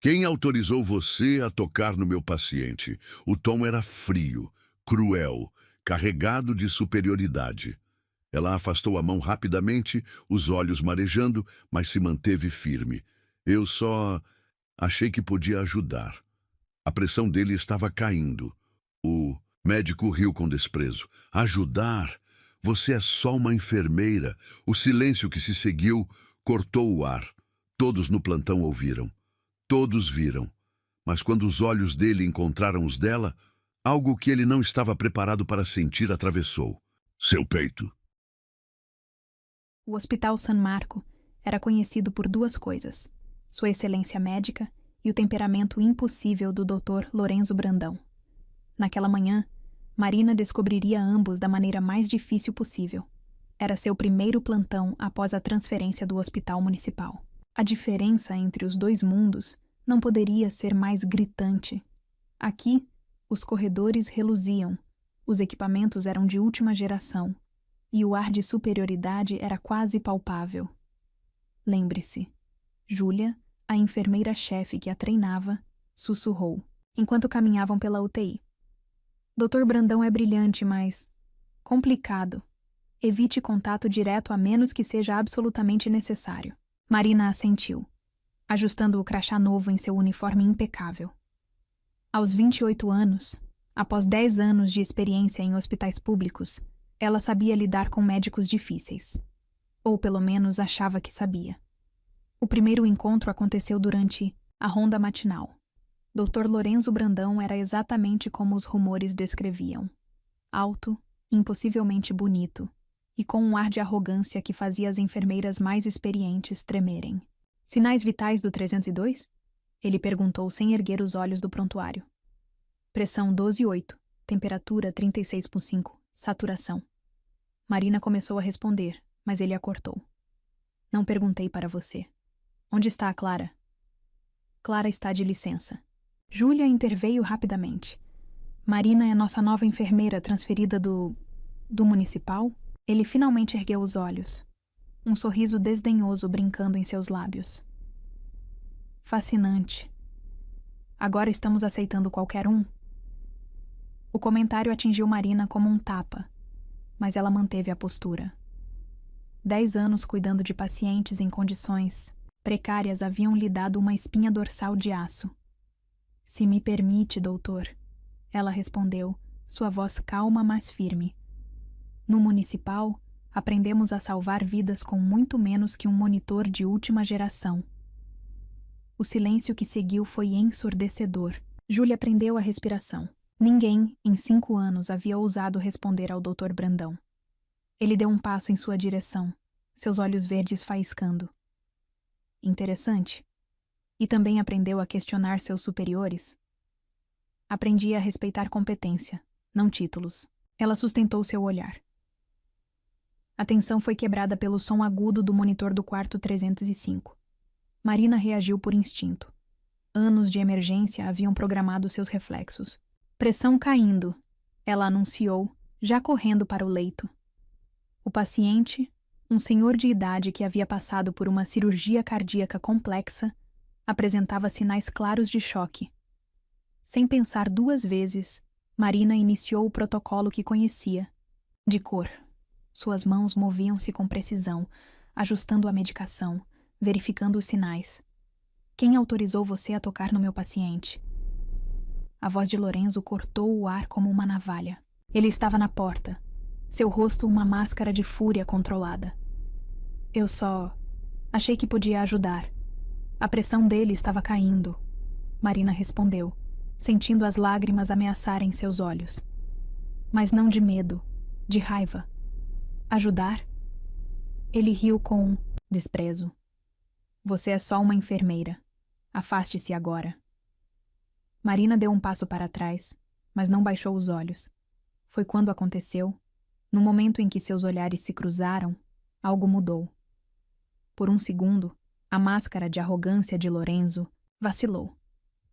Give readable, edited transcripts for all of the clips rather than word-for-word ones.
Quem autorizou você a tocar no meu paciente? O tom era frio, cruel, carregado de superioridade. Ela afastou a mão rapidamente, os olhos marejando, mas se manteve firme. Eu só achei que podia ajudar. A pressão dele estava caindo. O médico riu com desprezo. Ajudar? Você é só uma enfermeira. O silêncio que se seguiu cortou o ar. Todos no plantão ouviram. Todos viram. Mas quando os olhos dele encontraram os dela, algo que ele não estava preparado para sentir atravessou seu peito. O Hospital San Marco era conhecido por duas coisas: sua excelência médica e o temperamento impossível do Dr. Lorenzo Brandão. Naquela manhã, Marina descobriria ambos da maneira mais difícil possível. Era seu primeiro plantão após a transferência do hospital municipal. A diferença entre os dois mundos não poderia ser mais gritante. Aqui, os corredores reluziam, os equipamentos eram de última geração, e o ar de superioridade era quase palpável. Lembre-se, Júlia, a enfermeira-chefe que a treinava, sussurrou, enquanto caminhavam pela UTI. Dr. Brandão é brilhante, mas complicado. Evite contato direto a menos que seja absolutamente necessário. Marina assentiu, ajustando o crachá novo em seu uniforme impecável. Aos 28 anos, após 10 anos de experiência em hospitais públicos, ela sabia lidar com médicos difíceis. Ou pelo menos achava que sabia. O primeiro encontro aconteceu durante a ronda matinal. Dr. Lorenzo Brandão era exatamente como os rumores descreviam. Alto, impossivelmente bonito, e com um ar de arrogância que fazia as enfermeiras mais experientes tremerem. Sinais vitais do 302? Ele perguntou sem erguer os olhos do prontuário. Pressão 12,8, temperatura 36,5, saturação. Marina começou a responder, mas ele a cortou. Não perguntei para você. Onde está a Clara? Clara está de licença. Júlia interveio rapidamente. Marina é nossa nova enfermeira transferida do municipal? Ele finalmente ergueu os olhos. Um sorriso desdenhoso brincando em seus lábios. Fascinante. Agora estamos aceitando qualquer um? O comentário atingiu Marina como um tapa, mas ela manteve a postura. 10 anos cuidando de pacientes em condições precárias haviam lhe dado uma espinha dorsal de aço. Se me permite, doutor, ela respondeu, sua voz calma mas firme. No municipal, aprendemos a salvar vidas com muito menos que um monitor de última geração. O silêncio que seguiu foi ensurdecedor. Júlia prendeu a respiração. Ninguém, em 5 anos, havia ousado responder ao Dr. Brandão. Ele deu um passo em sua direção, seus olhos verdes faiscando. Interessante. E também aprendeu a questionar seus superiores? Aprendi a respeitar competência, não títulos. Ela sustentou seu olhar. A tensão foi quebrada pelo som agudo do monitor do quarto 305. Marina reagiu por instinto. Anos de emergência haviam programado seus reflexos. Pressão caindo, ela anunciou, já correndo para o leito. O paciente, um senhor de idade que havia passado por uma cirurgia cardíaca complexa, apresentava sinais claros de choque. Sem pensar 2 vezes, Marina iniciou o protocolo que conhecia, de cor. Suas mãos moviam-se com precisão, ajustando a medicação, verificando os sinais. Quem autorizou você a tocar no meu paciente? A voz de Lorenzo cortou o ar como uma navalha. Ele estava na porta, seu rosto uma máscara de fúria controlada. Eu só achei que podia ajudar. A pressão dele estava caindo. Marina respondeu, sentindo as lágrimas ameaçarem seus olhos. Mas não de medo, de raiva. Ajudar? Ele riu com desprezo. Você é só uma enfermeira. Afaste-se agora. Marina deu um passo para trás, mas não baixou os olhos. Foi quando aconteceu, no momento em que seus olhares se cruzaram, algo mudou. Por um segundo, a máscara de arrogância de Lorenzo vacilou.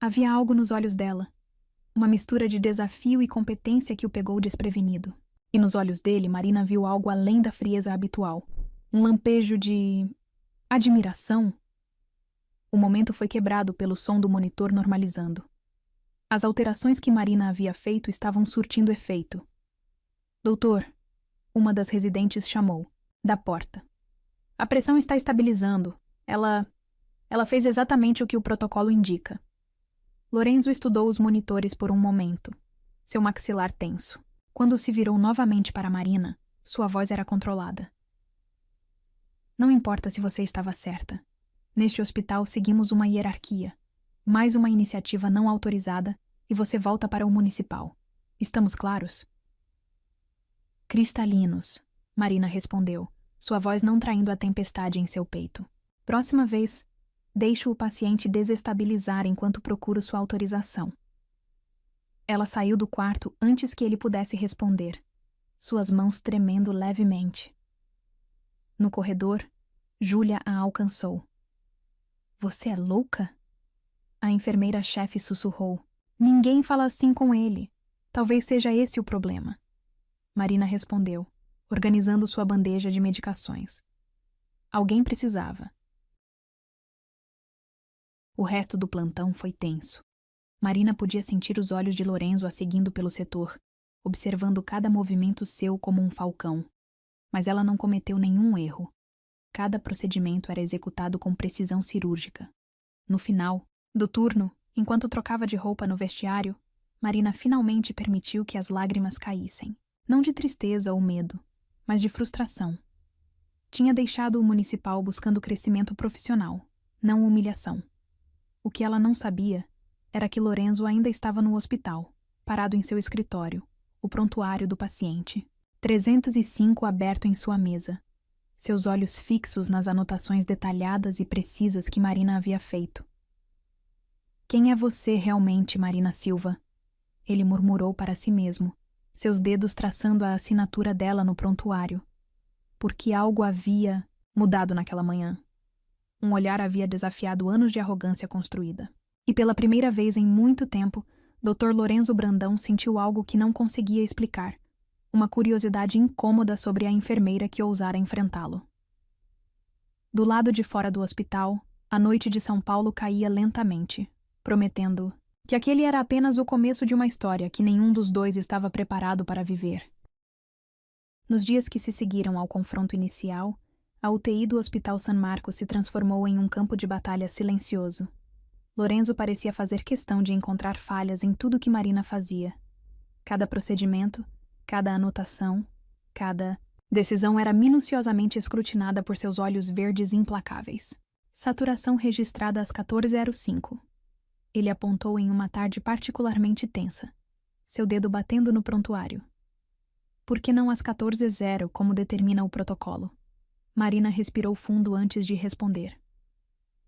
Havia algo nos olhos dela, uma mistura de desafio e competência que o pegou desprevenido. E nos olhos dele, Marina viu algo além da frieza habitual. Um lampejo de admiração. O momento foi quebrado pelo som do monitor normalizando. As alterações que Marina havia feito estavam surtindo efeito. Doutor, uma das residentes chamou, da porta. A pressão está estabilizando. Ela fez exatamente o que o protocolo indica. Lorenzo estudou os monitores por um momento, seu maxilar tenso. Quando se virou novamente para Marina, sua voz era controlada. Não importa se você estava certa. Neste hospital seguimos uma hierarquia. Mais uma iniciativa não autorizada e você volta para o municipal. Estamos claros? Cristalinos, Marina respondeu, sua voz não traindo a tempestade em seu peito. Próxima vez, deixo o paciente desestabilizar enquanto procuro sua autorização. Ela saiu do quarto antes que ele pudesse responder, suas mãos tremendo levemente. No corredor, Júlia a alcançou. Você é louca? A enfermeira-chefe sussurrou. Ninguém fala assim com ele. Talvez seja esse o problema. Marina respondeu, organizando sua bandeja de medicações. Alguém precisava. O resto do plantão foi tenso. Marina podia sentir os olhos de Lorenzo a seguindo pelo setor, observando cada movimento seu como um falcão. Mas ela não cometeu nenhum erro. Cada procedimento era executado com precisão cirúrgica. No final do turno, enquanto trocava de roupa no vestiário, Marina finalmente permitiu que as lágrimas caíssem. Não de tristeza ou medo, mas de frustração. Tinha deixado o municipal buscando crescimento profissional, não humilhação. O que ela não sabia era que Lorenzo ainda estava no hospital, parado em seu escritório, o prontuário do paciente. 305 aberto em sua mesa, seus olhos fixos nas anotações detalhadas e precisas que Marina havia feito. Quem é você realmente, Marina Silva? Ele murmurou para si mesmo, seus dedos traçando a assinatura dela no prontuário. Porque algo havia mudado naquela manhã. Um olhar havia desafiado anos de arrogância construída. E pela primeira vez em muito tempo, Dr. Lorenzo Brandão sentiu algo que não conseguia explicar. Uma curiosidade incômoda sobre a enfermeira que ousara enfrentá-lo. Do lado de fora do hospital, a noite de São Paulo caía lentamente, prometendo que aquele era apenas o começo de uma história que nenhum dos dois estava preparado para viver. Nos dias que se seguiram ao confronto inicial, a UTI do Hospital San Marcos se transformou em um campo de batalha silencioso. Lorenzo parecia fazer questão de encontrar falhas em tudo que Marina fazia. Cada procedimento, cada anotação, cada decisão era minuciosamente escrutinada por seus olhos verdes implacáveis. Saturação registrada às 14h05. Ele apontou em uma tarde particularmente tensa, seu dedo batendo no prontuário. Por que não às 14h00, como determina o protocolo? Marina respirou fundo antes de responder.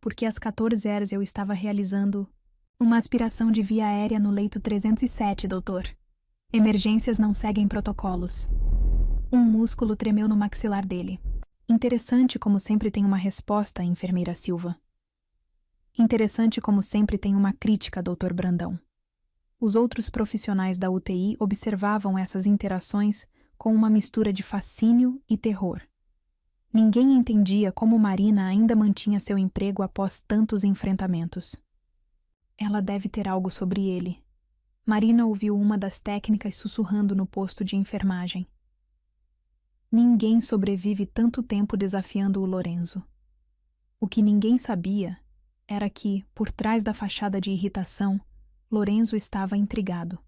Porque às 14h eu estava realizando uma aspiração de via aérea no leito 307, doutor. Emergências não seguem protocolos. Um músculo tremeu no maxilar dele. Interessante como sempre tem uma resposta, enfermeira Silva. Interessante como sempre tem uma crítica, doutor Brandão. Os outros profissionais da UTI observavam essas interações com uma mistura de fascínio e terror. Ninguém entendia como Marina ainda mantinha seu emprego após tantos enfrentamentos. Ela deve ter algo sobre ele. Marina ouviu uma das técnicas sussurrando no posto de enfermagem. Ninguém sobrevive tanto tempo desafiando o Lorenzo. O que ninguém sabia era que, por trás da fachada de irritação, Lorenzo estava intrigado.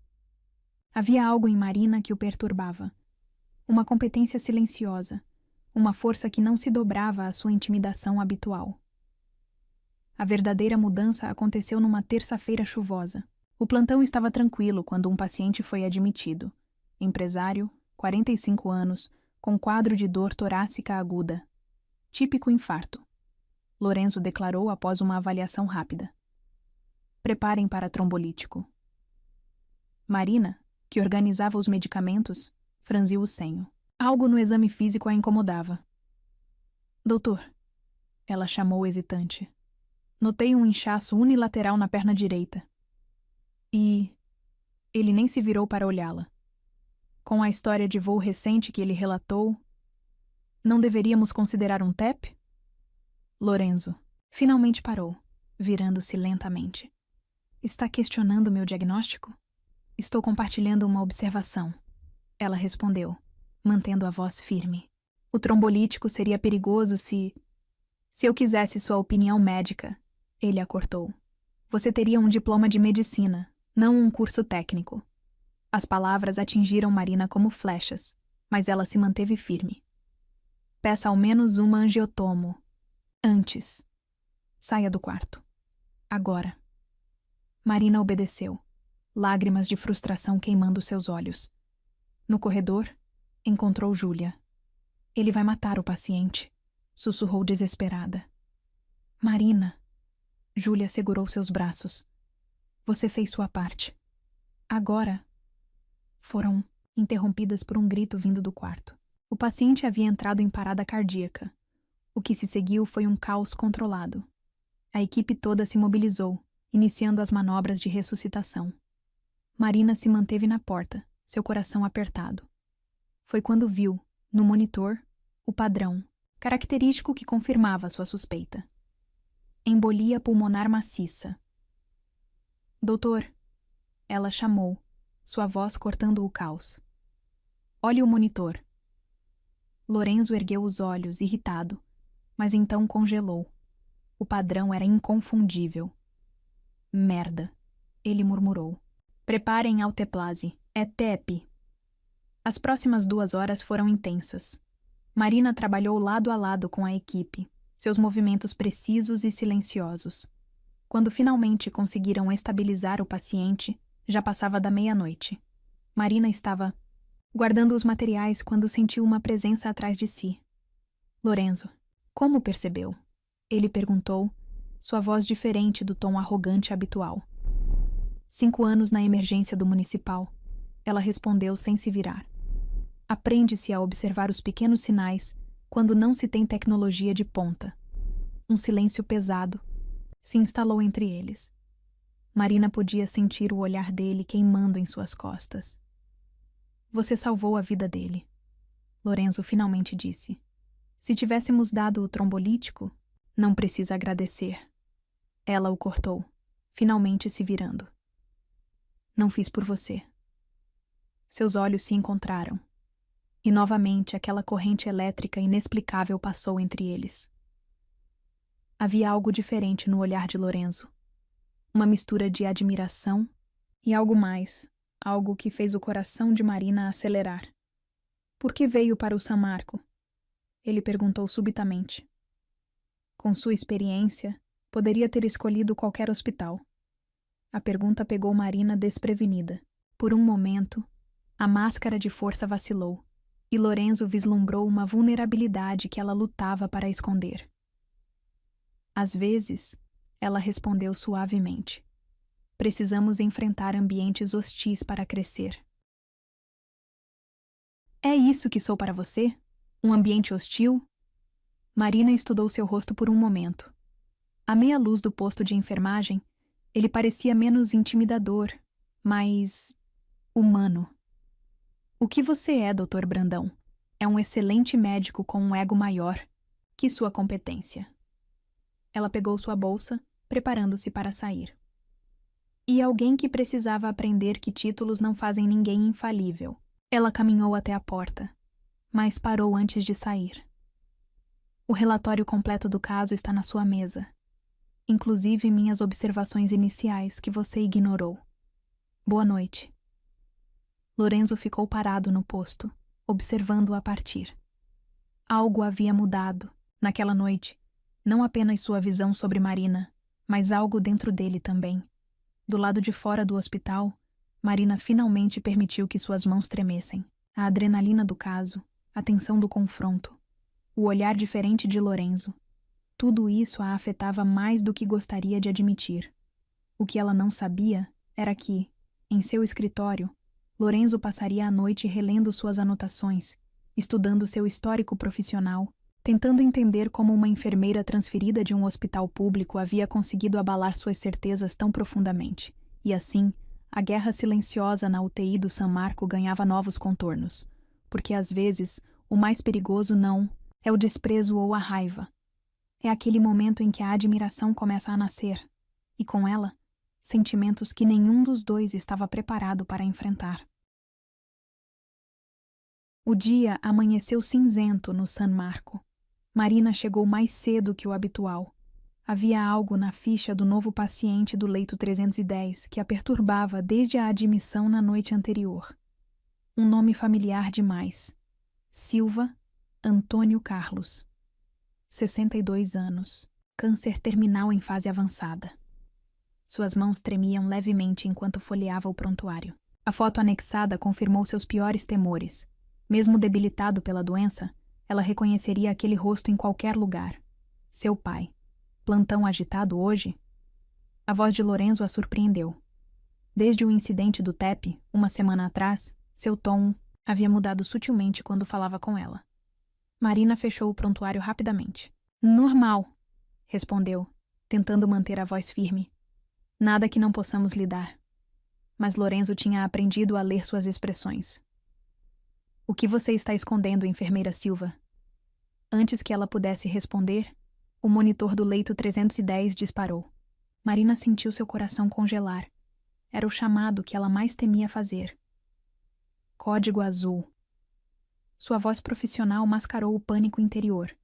Havia algo em Marina que o perturbava. Uma competência silenciosa, uma força que não se dobrava à sua intimidação habitual. A verdadeira mudança aconteceu numa terça-feira chuvosa. O plantão estava tranquilo quando um paciente foi admitido. Empresário, 45 anos, com quadro de dor torácica aguda. Típico infarto. Lorenzo declarou após uma avaliação rápida. Preparem para trombolítico. Marina, que organizava os medicamentos, franziu o senho. Algo no exame físico a incomodava. Doutor, ela chamou hesitante. Notei um inchaço unilateral na perna direita. E ele nem se virou para olhá-la. Com a história de voo recente que ele relatou, não deveríamos considerar um TEP? Lorenzo finalmente parou, virando-se lentamente. Está questionando meu diagnóstico? Estou compartilhando uma observação. Ela respondeu, mantendo a voz firme. O trombolítico seria perigoso se eu quisesse sua opinião médica. Ele a cortou. Você teria um diploma de medicina, não um curso técnico. As palavras atingiram Marina como flechas, mas ela se manteve firme. Peça ao menos uma angiotomo. Antes. Saia do quarto. Agora. Marina obedeceu, lágrimas de frustração queimando seus olhos. No corredor, encontrou Júlia. Ele vai matar o paciente, sussurrou desesperada. Marina. Júlia segurou seus braços. Você fez sua parte. Agora. Foram interrompidas por um grito vindo do quarto. O paciente havia entrado em parada cardíaca. O que se seguiu foi um caos controlado. A equipe toda se mobilizou, iniciando as manobras de ressuscitação. Marina se manteve na porta, seu coração apertado. Foi quando viu, no monitor, o padrão, característico que confirmava sua suspeita. Embolia pulmonar maciça. Doutor, ela chamou, sua voz cortando o caos. Olhe o monitor. Lorenzo ergueu os olhos, irritado, mas então congelou. O padrão era inconfundível. Merda, ele murmurou. Preparem alteplase. É TEP. As próximas 2 horas foram intensas. Marina trabalhou lado a lado com a equipe, seus movimentos precisos e silenciosos. Quando finalmente conseguiram estabilizar o paciente, já passava da meia-noite. Marina estava guardando os materiais quando sentiu uma presença atrás de si. Lorenzo, como percebeu? Ele perguntou, sua voz diferente do tom arrogante habitual. 5 anos na emergência do municipal. Ela respondeu sem se virar. Aprende-se a observar os pequenos sinais quando não se tem tecnologia de ponta. Um silêncio pesado se instalou entre eles. Marina podia sentir o olhar dele queimando em suas costas. Você salvou a vida dele, Lorenzo finalmente disse. Se tivéssemos dado o trombolítico, não precisa agradecer. Ela o cortou, finalmente se virando. Não fiz por você. Seus olhos se encontraram. E novamente aquela corrente elétrica inexplicável passou entre eles. Havia algo diferente no olhar de Lorenzo. Uma mistura de admiração e algo mais, algo que fez o coração de Marina acelerar. Por que veio para o San Marco? Ele perguntou subitamente. Com sua experiência, poderia ter escolhido qualquer hospital. A pergunta pegou Marina desprevenida. Por um momento, a máscara de força vacilou, e Lorenzo vislumbrou uma vulnerabilidade que ela lutava para esconder. Às vezes, ela respondeu suavemente. Precisamos enfrentar ambientes hostis para crescer. É isso que sou para você? Um ambiente hostil? Marina estudou seu rosto por um momento. À meia luz do posto de enfermagem, ele parecia menos intimidador, mais humano. O que você é, Dr. Brandão? É um excelente médico com um ego maior que sua competência. Ela pegou sua bolsa, preparando-se para sair. E alguém que precisava aprender que títulos não fazem ninguém infalível. Ela caminhou até a porta, mas parou antes de sair. O relatório completo do caso está na sua mesa, inclusive minhas observações iniciais que você ignorou. Boa noite. Lorenzo ficou parado no posto, observando-a partir. Algo havia mudado, naquela noite, não apenas sua visão sobre Marina, mas algo dentro dele também. Do lado de fora do hospital, Marina finalmente permitiu que suas mãos tremessem. A adrenalina do caso, a tensão do confronto, o olhar diferente de Lorenzo. Tudo isso a afetava mais do que gostaria de admitir. O que ela não sabia era que, em seu escritório, Lorenzo passaria a noite relendo suas anotações, estudando seu histórico profissional, tentando entender como uma enfermeira transferida de um hospital público havia conseguido abalar suas certezas tão profundamente. E assim, a guerra silenciosa na UTI do San Marco ganhava novos contornos, porque às vezes o mais perigoso não é o desprezo ou a raiva, É aquele momento em que a admiração começa a nascer, e com ela, sentimentos que nenhum dos dois estava preparado para enfrentar. O dia amanheceu cinzento no San Marco. Marina chegou mais cedo que o habitual. Havia algo na ficha do novo paciente do leito 310 que a perturbava desde a admissão na noite anterior. Um nome familiar demais. Silva Antônio Carlos. 62 anos. Câncer terminal em fase avançada. Suas mãos tremiam levemente enquanto folheava o prontuário. A foto anexada confirmou seus piores temores. Mesmo debilitado pela doença, ela reconheceria aquele rosto em qualquer lugar. Seu pai. Plantão agitado hoje? A voz de Lorenzo a surpreendeu. Desde o incidente do TEP, uma semana atrás, seu tom havia mudado sutilmente quando falava com ela. Marina fechou o prontuário rapidamente. Normal, respondeu, tentando manter a voz firme. Nada que não possamos lidar. Mas Lorenzo tinha aprendido a ler suas expressões. O que você está escondendo, enfermeira Silva? Antes que ela pudesse responder, o monitor do leito 310 disparou. Marina sentiu seu coração congelar. Era o chamado que ela mais temia fazer. Código azul. Sua voz profissional mascarou o pânico interior.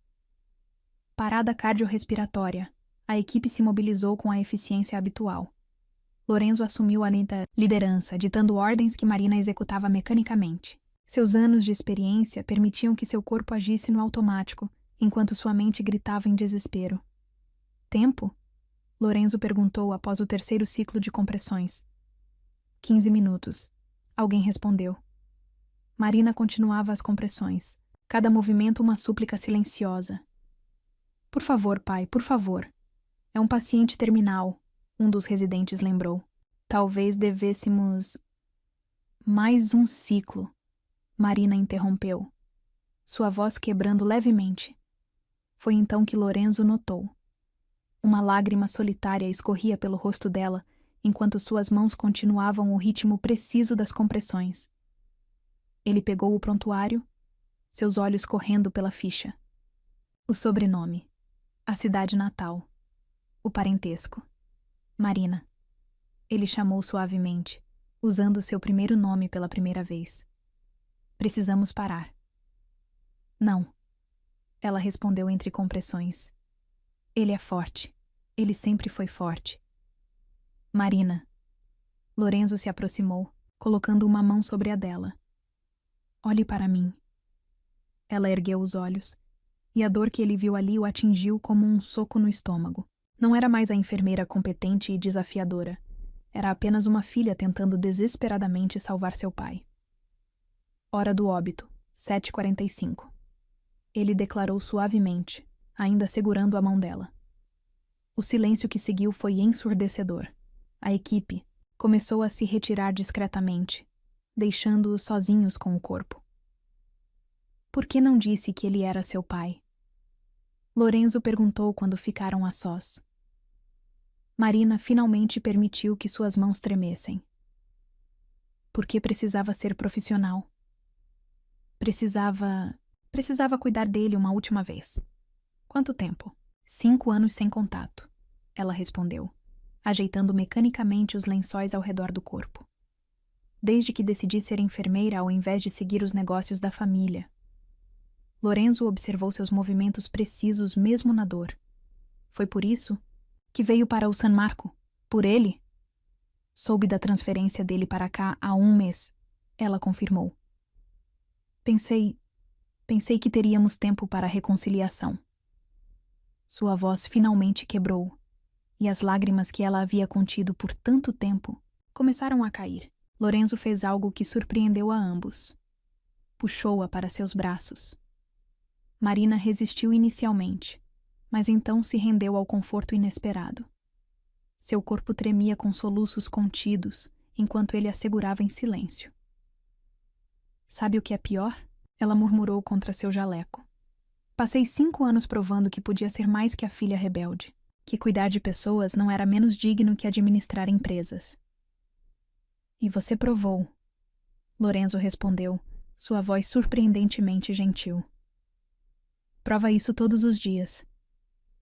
Parada cardiorrespiratória. A equipe se mobilizou com a eficiência habitual. Lorenzo assumiu a neta liderança, ditando ordens que Marina executava mecanicamente. Seus anos de experiência permitiam que seu corpo agisse no automático, enquanto sua mente gritava em desespero. Tempo? Lorenzo perguntou após o terceiro ciclo de compressões. 15 minutos. Alguém respondeu. Marina continuava as compressões. Cada movimento uma súplica silenciosa. Por favor, pai, por favor. É um paciente terminal, um dos residentes lembrou. Talvez devêssemos... Mais um ciclo. Marina interrompeu, sua voz quebrando levemente. Foi então que Lorenzo notou. Uma lágrima solitária escorria pelo rosto dela, enquanto suas mãos continuavam o ritmo preciso das compressões. Ele pegou o prontuário, seus olhos correndo pela ficha. O sobrenome, a cidade natal, o parentesco. Marina. Ele chamou suavemente, usando seu primeiro nome pela primeira vez. Precisamos parar. Não. Ela respondeu entre compressões. Ele é forte. Ele sempre foi forte. Marina. Lorenzo se aproximou, colocando uma mão sobre a dela. Olhe para mim. Ela ergueu os olhos, e a dor que ele viu ali o atingiu como um soco no estômago. Não era mais a enfermeira competente e desafiadora. Era apenas uma filha tentando desesperadamente salvar seu pai. Hora do óbito, 7h45. Ele declarou suavemente, ainda segurando a mão dela. O silêncio que seguiu foi ensurdecedor. A equipe começou a se retirar discretamente, deixando-os sozinhos com o corpo. Por que não disse que ele era seu pai? Lorenzo perguntou quando ficaram a sós. Marina finalmente permitiu que suas mãos tremessem. Porque precisava ser profissional. Precisava cuidar dele uma última vez. Quanto tempo? 5 anos sem contato, ela respondeu, ajeitando mecanicamente os lençóis ao redor do corpo. Desde que decidi ser enfermeira ao invés de seguir os negócios da família. Lorenzo observou seus movimentos precisos mesmo na dor. Foi por isso que veio para o San Marco? Por ele? Soube da transferência dele para cá há 1 mês, ela confirmou. Pensei que teríamos tempo para a reconciliação. Sua voz finalmente quebrou, e as lágrimas que ela havia contido por tanto tempo começaram a cair. Lorenzo fez algo que surpreendeu a ambos. Puxou-a para seus braços. Marina resistiu inicialmente, mas então se rendeu ao conforto inesperado. Seu corpo tremia com soluços contidos, enquanto ele a segurava em silêncio. Sabe o que é pior? Ela murmurou contra seu jaleco. Passei 5 anos provando que podia ser mais que a filha rebelde, que cuidar de pessoas não era menos digno que administrar empresas. E você provou, Lorenzo respondeu, sua voz surpreendentemente gentil. Prova isso todos os dias.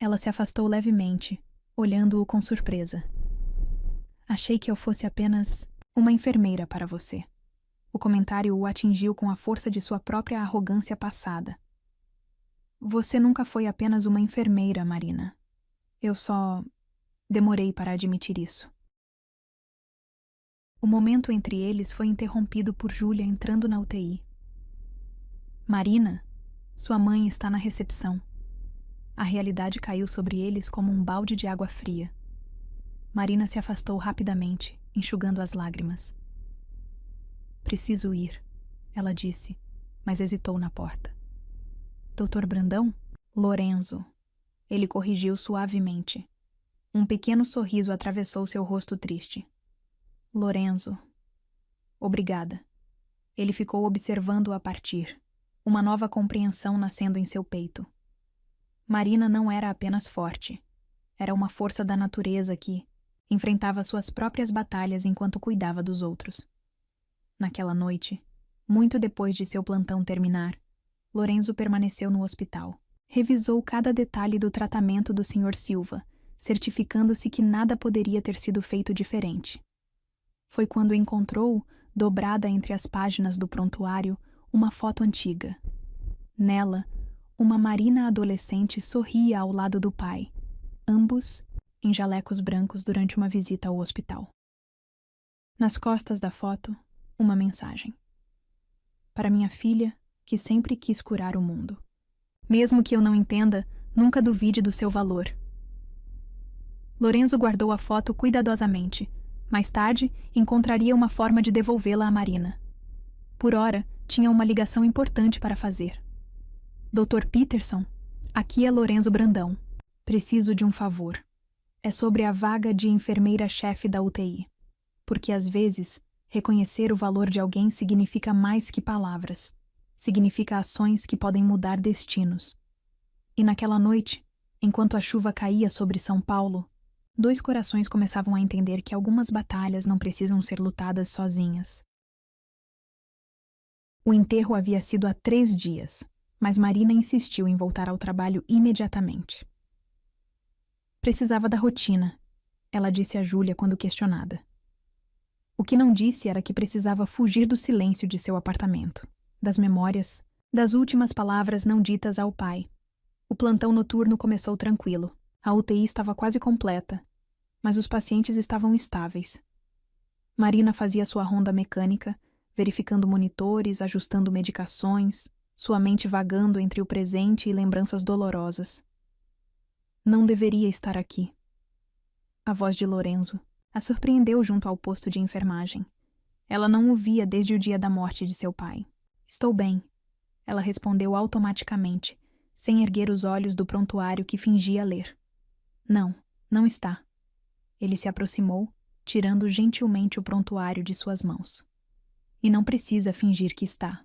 Ela se afastou levemente, olhando-o com surpresa. Achei que eu fosse apenas uma enfermeira para você. O comentário o atingiu com a força de sua própria arrogância passada. Você nunca foi apenas uma enfermeira, Marina. Eu só demorei para admitir isso. O momento entre eles foi interrompido por Júlia entrando na UTI. Marina, sua mãe está na recepção. A realidade caiu sobre eles como um balde de água fria. Marina se afastou rapidamente, enxugando as lágrimas. Preciso ir, ela disse, mas hesitou na porta. Doutor Brandão? Lorenzo. Ele corrigiu suavemente. Um pequeno sorriso atravessou seu rosto triste. Lorenzo. Obrigada. Ele ficou observando-o a partir, uma nova compreensão nascendo em seu peito. Marina não era apenas forte. Era uma força da natureza que enfrentava suas próprias batalhas enquanto cuidava dos outros. Naquela noite, muito depois de seu plantão terminar, Lorenzo permaneceu no hospital. Revisou cada detalhe do tratamento do Sr. Silva, certificando-se que nada poderia ter sido feito diferente. Foi quando encontrou, dobrada entre as páginas do prontuário, uma foto antiga. Nela, uma Marina adolescente sorria ao lado do pai, ambos em jalecos brancos durante uma visita ao hospital. Nas costas da foto, uma mensagem. Para minha filha, que sempre quis curar o mundo. Mesmo que eu não entenda, nunca duvide do seu valor. Lorenzo guardou a foto cuidadosamente. Mais tarde, encontraria uma forma de devolvê-la à Marina. Por ora, tinha uma ligação importante para fazer. Dr. Peterson, aqui é Lorenzo Brandão. Preciso de um favor. É sobre a vaga de enfermeira-chefe da UTI. Porque às vezes, reconhecer o valor de alguém significa mais que palavras. Significa ações que podem mudar destinos. E naquela noite, enquanto a chuva caía sobre São Paulo, 2 corações começavam a entender que algumas batalhas não precisam ser lutadas sozinhas. O enterro havia sido há 3 dias, mas Marina insistiu em voltar ao trabalho imediatamente. Precisava da rotina, ela disse a Júlia quando questionada. O que não disse era que precisava fugir do silêncio de seu apartamento, das memórias, das últimas palavras não ditas ao pai. O plantão noturno começou tranquilo. A UTI estava quase completa, mas os pacientes estavam estáveis. Marina fazia sua ronda mecânica, verificando monitores, ajustando medicações, sua mente vagando entre o presente e lembranças dolorosas. Não deveria estar aqui. A voz de Lorenzo a surpreendeu junto ao posto de enfermagem. Ela não o via desde o dia da morte de seu pai. Estou bem, ela respondeu automaticamente, sem erguer os olhos do prontuário que fingia ler. Não, não está. Ele se aproximou, tirando gentilmente o prontuário de suas mãos. E não precisa fingir que está.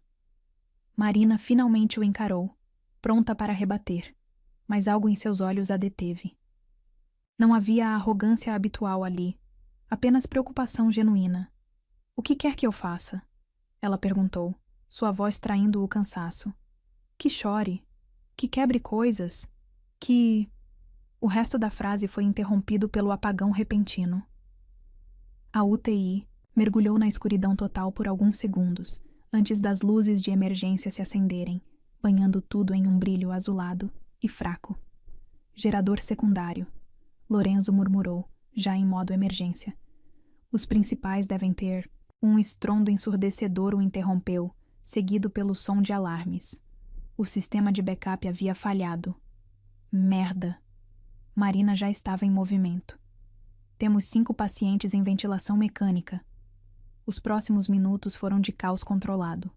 Marina finalmente o encarou, pronta para rebater, mas algo em seus olhos a deteve. Não havia a arrogância habitual ali, apenas preocupação genuína. O que quer que eu faça? Ela perguntou, sua voz traindo o cansaço. Que chore, que quebre coisas, que... O resto da frase foi interrompido pelo apagão repentino. A UTI mergulhou na escuridão total por alguns segundos, antes das luzes de emergência se acenderem, banhando tudo em um brilho azulado e fraco. Gerador secundário, Lorenzo murmurou, já em modo emergência. Os principais devem ter... Um estrondo ensurdecedor o interrompeu, seguido pelo som de alarmes. O sistema de backup havia falhado. Merda! Marina já estava em movimento. Temos 5 pacientes em ventilação mecânica. Os próximos minutos foram de caos controlado.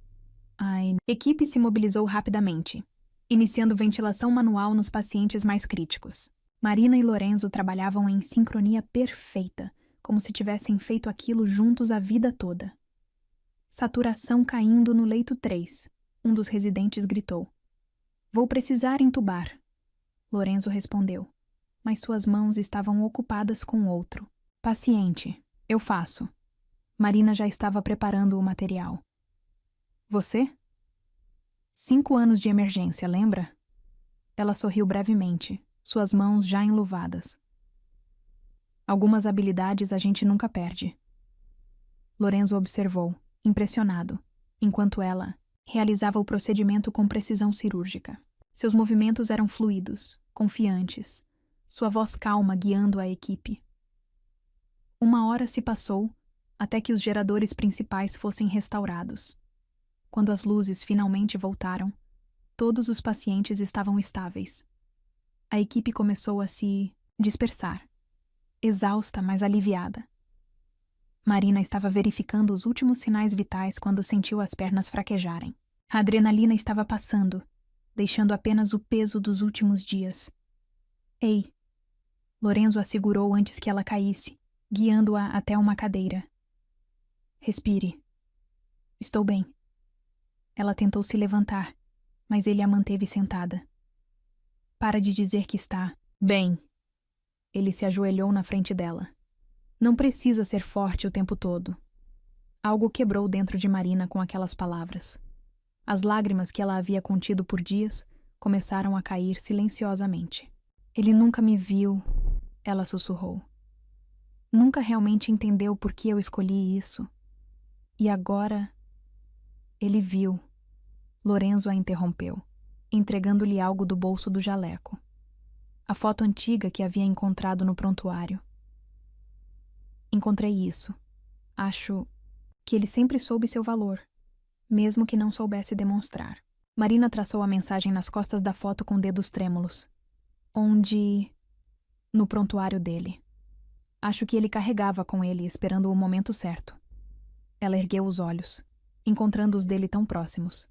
A equipe se mobilizou rapidamente, iniciando ventilação manual nos pacientes mais críticos. Marina e Lorenzo trabalhavam em sincronia perfeita, como se tivessem feito aquilo juntos a vida toda. Saturação caindo no leito 3. Um dos residentes gritou. Vou precisar entubar. Lorenzo respondeu, mas suas mãos estavam ocupadas com outro. Paciente, eu faço. Marina já estava preparando o material. Você? 5 anos de emergência, lembra? Ela sorriu brevemente, suas mãos já enluvadas. Algumas habilidades a gente nunca perde. Lorenzo observou, impressionado, enquanto ela realizava o procedimento com precisão cirúrgica. Seus movimentos eram fluidos, confiantes, sua voz calma guiando a equipe. 1 hora se passou até que os geradores principais fossem restaurados. Quando as luzes finalmente voltaram, todos os pacientes estavam estáveis. A equipe começou a se dispersar, exausta, mas aliviada. Marina estava verificando os últimos sinais vitais quando sentiu as pernas fraquejarem. A adrenalina estava passando, deixando apenas o peso dos últimos dias. Ei! Lorenzo a segurou antes que ela caísse, guiando-a até uma cadeira. Respire. Estou bem. Ela tentou se levantar, mas ele a manteve sentada. Para de dizer que está bem. Ele se ajoelhou na frente dela. Não precisa ser forte o tempo todo. Algo quebrou dentro de Marina com aquelas palavras. As lágrimas que ela havia contido por dias começaram a cair silenciosamente. Ele nunca me viu, ela sussurrou. Nunca realmente entendeu por que eu escolhi isso. E agora... Ele viu. Lorenzo a interrompeu, entregando-lhe algo do bolso do jaleco. A foto antiga que havia encontrado no prontuário. Encontrei isso. Acho que ele sempre soube seu valor, mesmo que não soubesse demonstrar. Marina traçou a mensagem nas costas da foto com dedos trêmulos. Onde... No prontuário dele. Acho que ele carregava com ele, esperando o momento certo. Ela ergueu os olhos, encontrando os dele tão próximos.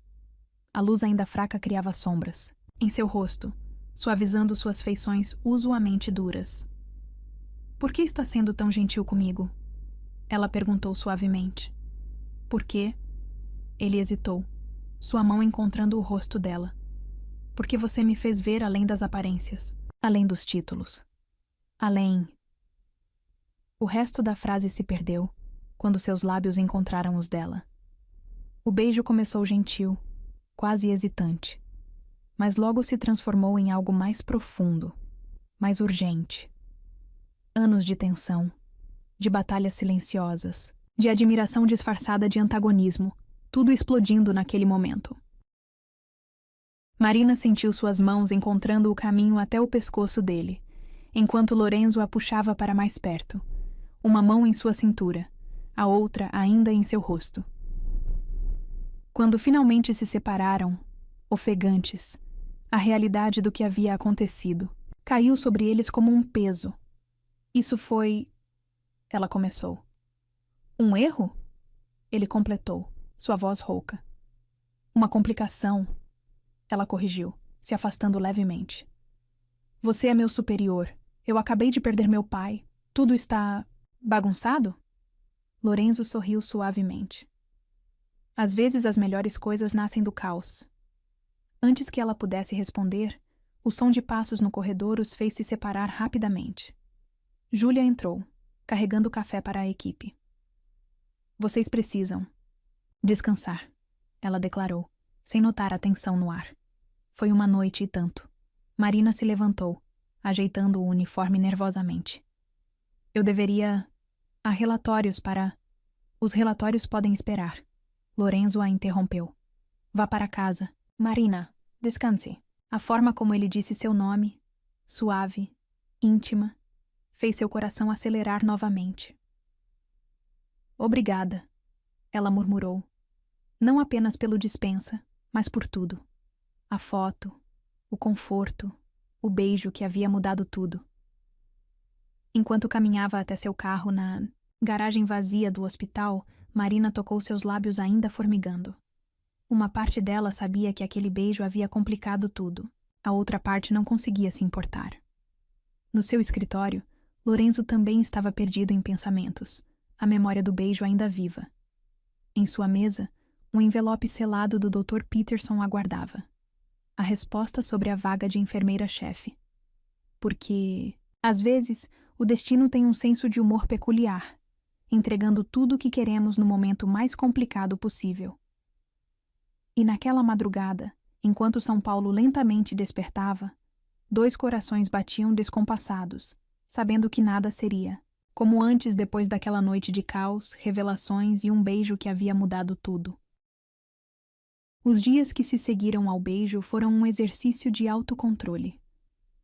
A luz ainda fraca criava sombras em seu rosto, suavizando suas feições usualmente duras. Por que está sendo tão gentil comigo? Ela perguntou suavemente. Por quê? Ele hesitou, sua mão encontrando o rosto dela. Porque você me fez ver além das aparências, além dos títulos. Além... O resto da frase se perdeu quando seus lábios encontraram os dela. O beijo começou gentil, quase hesitante, mas logo se transformou em algo mais profundo, mais urgente. Anos de tensão, de batalhas silenciosas, de admiração disfarçada de antagonismo, tudo explodindo naquele momento. Marina sentiu suas mãos encontrando o caminho até o pescoço dele, enquanto Lorenzo a puxava para mais perto, uma mão em sua cintura, a outra ainda em seu rosto. Quando finalmente se separaram, ofegantes, a realidade do que havia acontecido caiu sobre eles como um peso. Isso foi... Ela começou. Um erro? Ele completou, sua voz rouca. Uma complicação. Ela corrigiu, se afastando levemente. Você é meu superior. Eu acabei de perder meu pai. Tudo está... bagunçado? Lorenzo sorriu suavemente. Às vezes as melhores coisas nascem do caos. Antes que ela pudesse responder, o som de passos no corredor os fez se separar rapidamente. Júlia entrou, carregando café para a equipe. Vocês precisam descansar, ela declarou, sem notar a tensão no ar. Foi uma noite e tanto. Marina se levantou, ajeitando o uniforme nervosamente. Eu deveria... Há relatórios para... Os relatórios podem esperar. Lorenzo a interrompeu. Vá para casa. Marina, descanse. A forma como ele disse seu nome, suave, íntima, fez seu coração acelerar novamente. Obrigada, ela murmurou. Não apenas pelo dispensa, mas por tudo. A foto, o conforto, o beijo que havia mudado tudo. Enquanto caminhava até seu carro na garagem vazia do hospital, Marina tocou seus lábios ainda formigando. Uma parte dela sabia que aquele beijo havia complicado tudo. A outra parte não conseguia se importar. No seu escritório, Lorenzo também estava perdido em pensamentos, a memória do beijo ainda viva. Em sua mesa, um envelope selado do Dr. Peterson aguardava. A resposta sobre a vaga de enfermeira-chefe. Porque, às vezes, o destino tem um senso de humor peculiar, entregando tudo o que queremos no momento mais complicado possível. E naquela madrugada, enquanto São Paulo lentamente despertava, 2 corações batiam descompassados, sabendo que nada seria, como antes depois daquela noite de caos, revelações e um beijo que havia mudado tudo. Os dias que se seguiram ao beijo foram um exercício de autocontrole.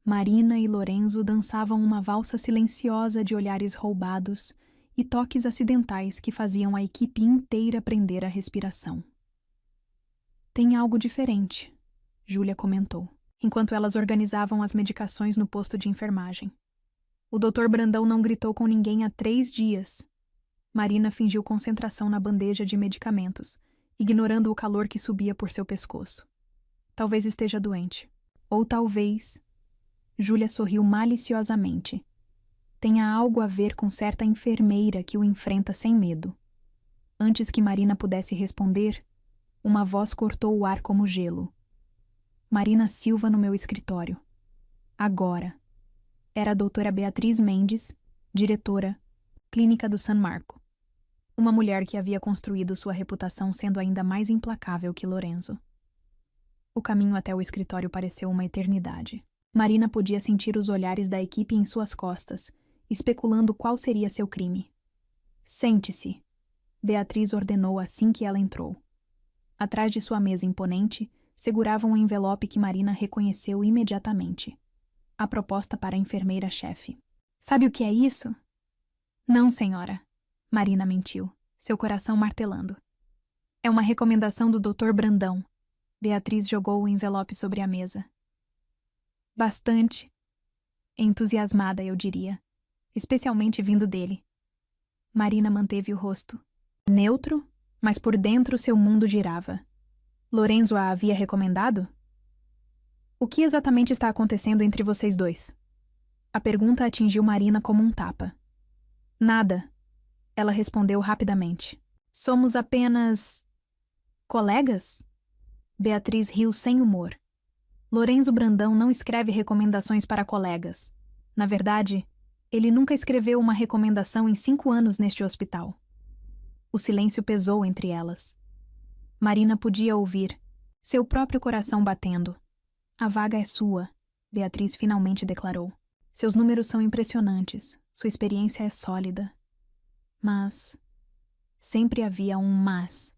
Marina e Lorenzo dançavam uma valsa silenciosa de olhares roubados e toques acidentais que faziam a equipe inteira prender a respiração. Tem algo diferente, Júlia comentou, enquanto elas organizavam as medicações no posto de enfermagem. O Dr. Brandão não gritou com ninguém há 3 dias. Marina fingiu concentração na bandeja de medicamentos, ignorando o calor que subia por seu pescoço. Talvez esteja doente. Ou talvez... Júlia sorriu maliciosamente. Tenha algo a ver com certa enfermeira que o enfrenta sem medo. Antes que Marina pudesse responder, uma voz cortou o ar como gelo. Marina Silva no meu escritório. Agora. Era a doutora Beatriz Mendes, diretora, Clínica do San Marco. Uma mulher que havia construído sua reputação sendo ainda mais implacável que Lorenzo. O caminho até o escritório pareceu uma eternidade. Marina podia sentir os olhares da equipe em suas costas, especulando qual seria seu crime. Sente-se, Beatriz ordenou assim que ela entrou. Atrás de sua mesa imponente, segurava um envelope que Marina reconheceu imediatamente. A proposta para a enfermeira-chefe. Sabe o que é isso? Não, senhora. Marina mentiu, seu coração martelando. É uma recomendação do Dr. Brandão. Beatriz jogou o envelope sobre a mesa. Bastante entusiasmada, eu diria, especialmente vindo dele. Marina manteve o rosto neutro, mas por dentro seu mundo girava. Lorenzo a havia recomendado? O que exatamente está acontecendo entre vocês dois? A pergunta atingiu Marina como um tapa. Nada, ela respondeu rapidamente. Somos apenas... colegas? Beatriz riu sem humor. Lorenzo Brandão não escreve recomendações para colegas. Na verdade, ele nunca escreveu uma recomendação em 5 anos neste hospital. O silêncio pesou entre elas. Marina podia ouvir, seu próprio coração batendo. A vaga é sua, Beatriz finalmente declarou. Seus números são impressionantes, sua experiência é sólida. Mas... sempre havia um mas.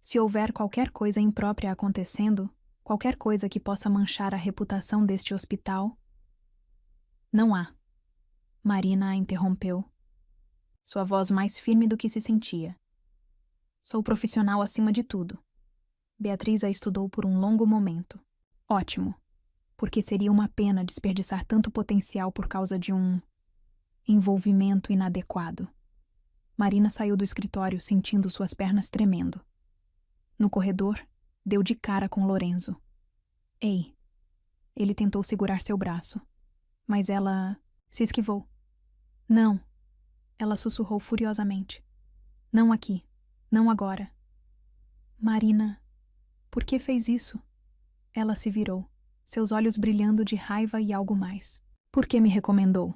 Se houver qualquer coisa imprópria acontecendo, qualquer coisa que possa manchar a reputação deste hospital... Não há. Marina a interrompeu. Sua voz mais firme do que se sentia. Sou profissional acima de tudo. Beatriz a estudou por um longo momento. Ótimo. Porque seria uma pena desperdiçar tanto potencial por causa de um... envolvimento inadequado. Marina saiu do escritório sentindo suas pernas tremendo. No corredor, deu de cara com Lorenzo. Ei! Ele tentou segurar seu braço, mas ela se esquivou. Não! Ela sussurrou furiosamente. Não aqui. Não agora. Marina, por que fez isso? Ela se virou, seus olhos brilhando de raiva e algo mais. Por que me recomendou?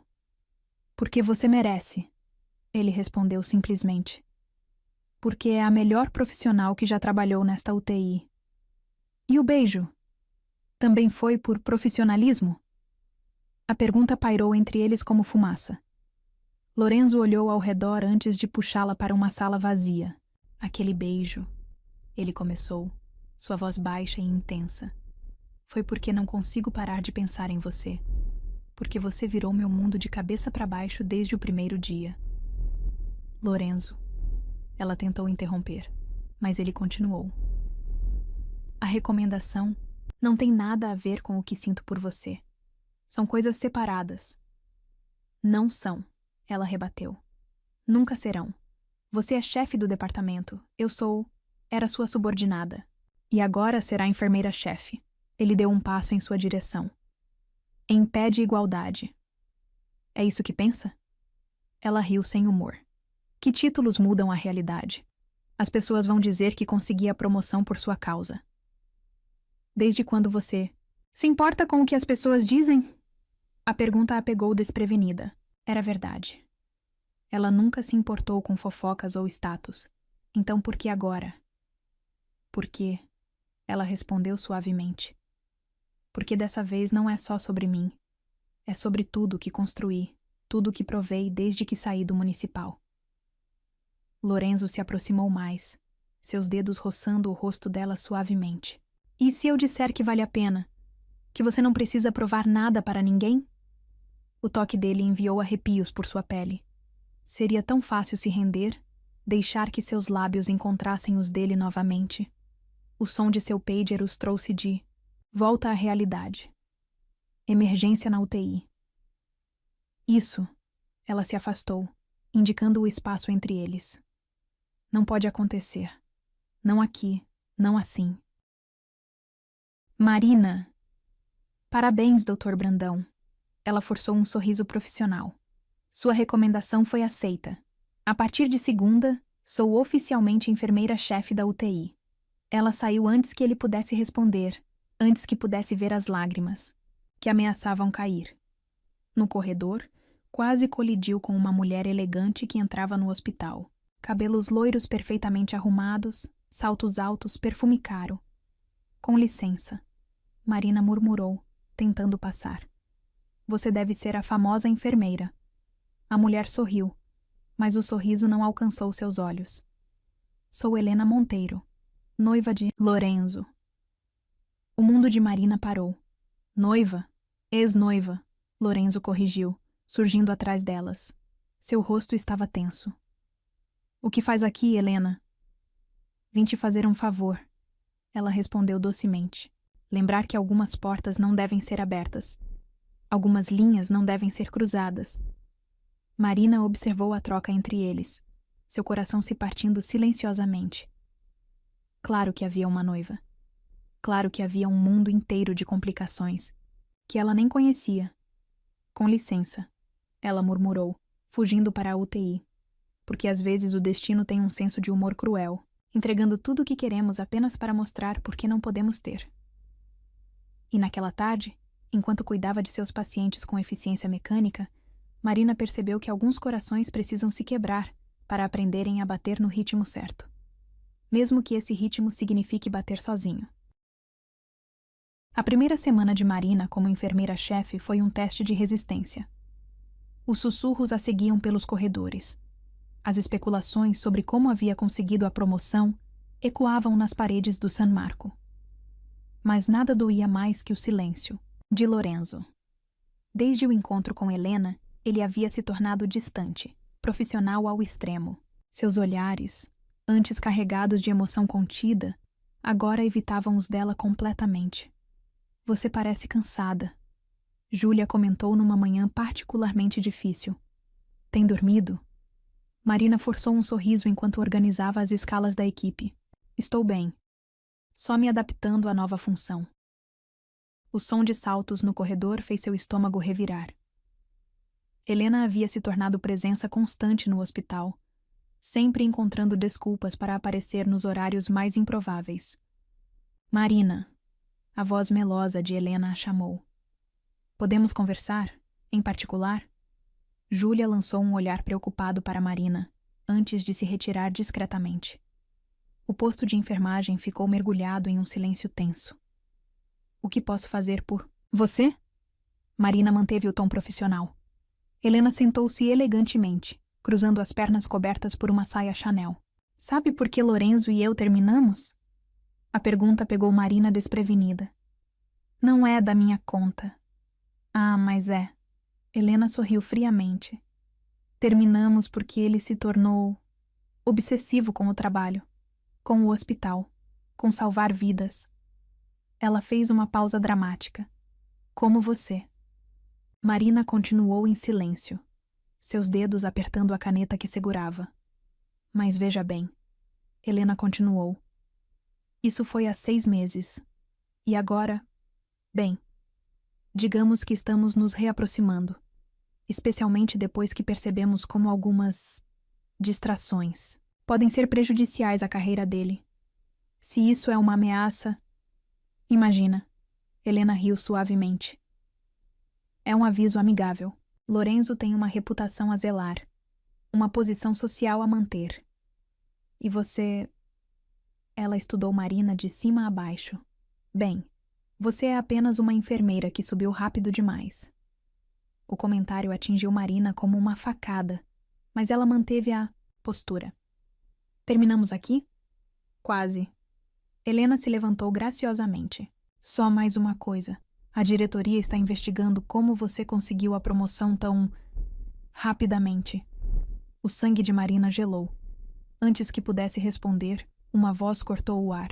Porque você merece. Ele respondeu simplesmente. Porque é a melhor profissional que já trabalhou nesta UTI. E o beijo? Também foi por profissionalismo? A pergunta pairou entre eles como fumaça. Lorenzo olhou ao redor antes de puxá-la para uma sala vazia. Aquele beijo, ele começou, sua voz baixa e intensa. Foi porque não consigo parar de pensar em você. Porque você virou meu mundo de cabeça para baixo desde o primeiro dia. Lorenzo. Ela tentou interromper, mas ele continuou. A recomendação não tem nada a ver com o que sinto por você. São coisas separadas. Não são, ela rebateu. Nunca serão. Você é chefe do departamento. Eu sou... era sua subordinada. E agora será enfermeira-chefe. Ele deu um passo em sua direção. Em pé de igualdade. É isso que pensa? Ela riu sem humor. Que títulos mudam a realidade? As pessoas vão dizer que consegui a promoção por sua causa. Desde quando você... se importa com o que as pessoas dizem? A pergunta a pegou desprevenida. Era verdade. Ela nunca se importou com fofocas ou status. Então por que agora? Por quê? Ela respondeu suavemente. Porque dessa vez não é só sobre mim. É sobre tudo que construí, tudo que provei desde que saí do municipal. Lorenzo se aproximou mais, seus dedos roçando o rosto dela suavemente. E se eu disser que vale a pena? Que você não precisa provar nada para ninguém? O toque dele enviou arrepios por sua pele. Seria tão fácil se render, deixar que seus lábios encontrassem os dele novamente. O som de seu pager os trouxe de volta à realidade. Emergência na UTI. Isso. Ela se afastou, indicando o espaço entre eles. Não pode acontecer. Não aqui, não assim. Marina! Parabéns, Dr. Brandão. Ela forçou um sorriso profissional. Sua recomendação foi aceita. A partir de segunda, sou oficialmente enfermeira-chefe da UTI. Ela saiu antes que ele pudesse responder, antes que pudesse ver as lágrimas, que ameaçavam cair. No corredor, quase colidiu com uma mulher elegante que entrava no hospital. Cabelos loiros perfeitamente arrumados, saltos altos, perfume caro. Com licença, Marina murmurou, tentando passar. Você deve ser a famosa enfermeira. A mulher sorriu, mas o sorriso não alcançou seus olhos. Sou Helena Monteiro, noiva de Lorenzo. O mundo de Marina parou. Noiva? Ex-noiva, Lorenzo corrigiu, surgindo atrás delas. Seu rosto estava tenso. O que faz aqui, Helena? Vim te fazer um favor. Ela respondeu docemente. Lembrar que algumas portas não devem ser abertas. Algumas linhas não devem ser cruzadas. Marina observou a troca entre eles, seu coração se partindo silenciosamente. Claro que havia uma noiva. Claro que havia um mundo inteiro de complicações, que ela nem conhecia. Com licença, ela murmurou, fugindo para a UTI. Porque às vezes o destino tem um senso de humor cruel, entregando tudo o que queremos apenas para mostrar por que não podemos ter. E naquela tarde, enquanto cuidava de seus pacientes com eficiência mecânica, Marina percebeu que alguns corações precisam se quebrar para aprenderem a bater no ritmo certo. Mesmo que esse ritmo signifique bater sozinho. A primeira semana de Marina como enfermeira-chefe foi um teste de resistência. Os sussurros a seguiam pelos corredores. As especulações sobre como havia conseguido a promoção ecoavam nas paredes do San Marco. Mas nada doía mais que o silêncio de Lorenzo. Desde o encontro com Helena, ele havia se tornado distante, profissional ao extremo. Seus olhares, antes carregados de emoção contida, agora evitavam os dela completamente. Você parece cansada. Júlia comentou numa manhã particularmente difícil. Tem dormido? Marina forçou um sorriso enquanto organizava as escalas da equipe. Estou bem. Só me adaptando à nova função. O som de saltos no corredor fez seu estômago revirar. Helena havia se tornado presença constante no hospital, sempre encontrando desculpas para aparecer nos horários mais improváveis. Marina, a voz melosa de Helena a chamou. Podemos conversar, em particular? Júlia lançou um olhar preocupado para Marina, antes de se retirar discretamente. O posto de enfermagem ficou mergulhado em um silêncio tenso. O que posso fazer por você? Marina manteve o tom profissional. Helena sentou-se elegantemente, cruzando as pernas cobertas por uma saia Chanel. Sabe por que Lorenzo e eu terminamos? A pergunta pegou Marina desprevenida. Não é da minha conta. Ah, mas é. Helena sorriu friamente. Terminamos porque ele se tornou obsessivo com o trabalho, com o hospital, com salvar vidas. Ela fez uma pausa dramática. Como você. Marina continuou em silêncio, seus dedos apertando a caneta que segurava. Mas veja bem. Helena continuou. Isso foi há 6 meses. E agora? Bem, digamos que estamos nos reaproximando. Especialmente depois que percebemos como algumas distrações podem ser prejudiciais à carreira dele. Se isso é uma ameaça... Imagina. Helena riu suavemente. É um aviso amigável. Lorenzo tem uma reputação a zelar, uma posição social a manter. E você... Ela estudou Marina de cima a baixo. Bem, Você é apenas uma enfermeira que subiu rápido demais. O comentário atingiu Marina como uma facada, mas ela manteve a postura. Terminamos aqui? Quase. Helena se levantou graciosamente. Só mais uma coisa. A diretoria está investigando como você conseguiu a promoção tão rapidamente. O sangue de Marina gelou. Antes que pudesse responder, uma voz cortou o ar.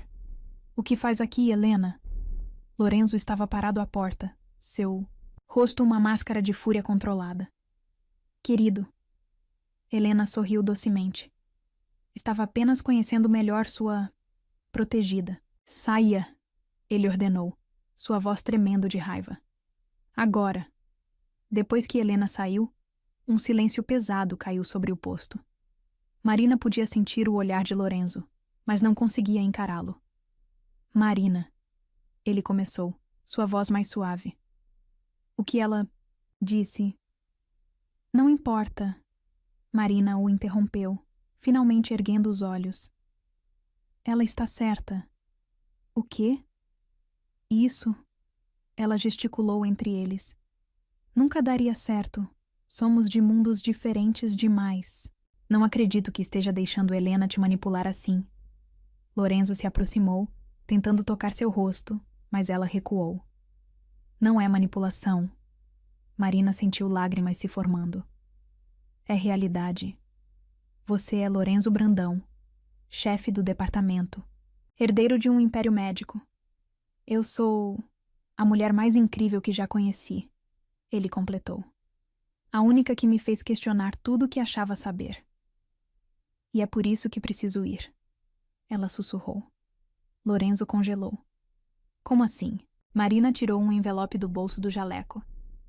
O que faz aqui, Helena? Lorenzo estava parado à porta, seu rosto uma máscara de fúria controlada. Querido. Helena sorriu docemente. Estava apenas conhecendo melhor sua protegida. Saia, ele ordenou, sua voz tremendo de raiva. Agora. Depois que Helena saiu, um silêncio pesado caiu sobre o posto. Marina podia sentir o olhar de Lorenzo, mas não conseguia encará-lo. Marina, ele começou, sua voz mais suave. O que ela disse? Não importa. Marina o interrompeu, finalmente erguendo os olhos. Ela está certa. O quê? Isso. Ela gesticulou entre eles. Nunca daria certo. Somos de mundos diferentes demais. Não acredito que esteja deixando Helena te manipular assim. Lorenzo se aproximou, tentando tocar seu rosto, mas ela recuou. Não é manipulação. Marina sentiu lágrimas se formando. É realidade. Você é Lorenzo Brandão, chefe do departamento, herdeiro de um império médico. Eu sou a mulher mais incrível que já conheci, ele completou. A única que me fez questionar tudo o que achava saber. E é por isso que preciso ir. Ela sussurrou. Lorenzo congelou. Como assim? Marina tirou um envelope do bolso do jaleco.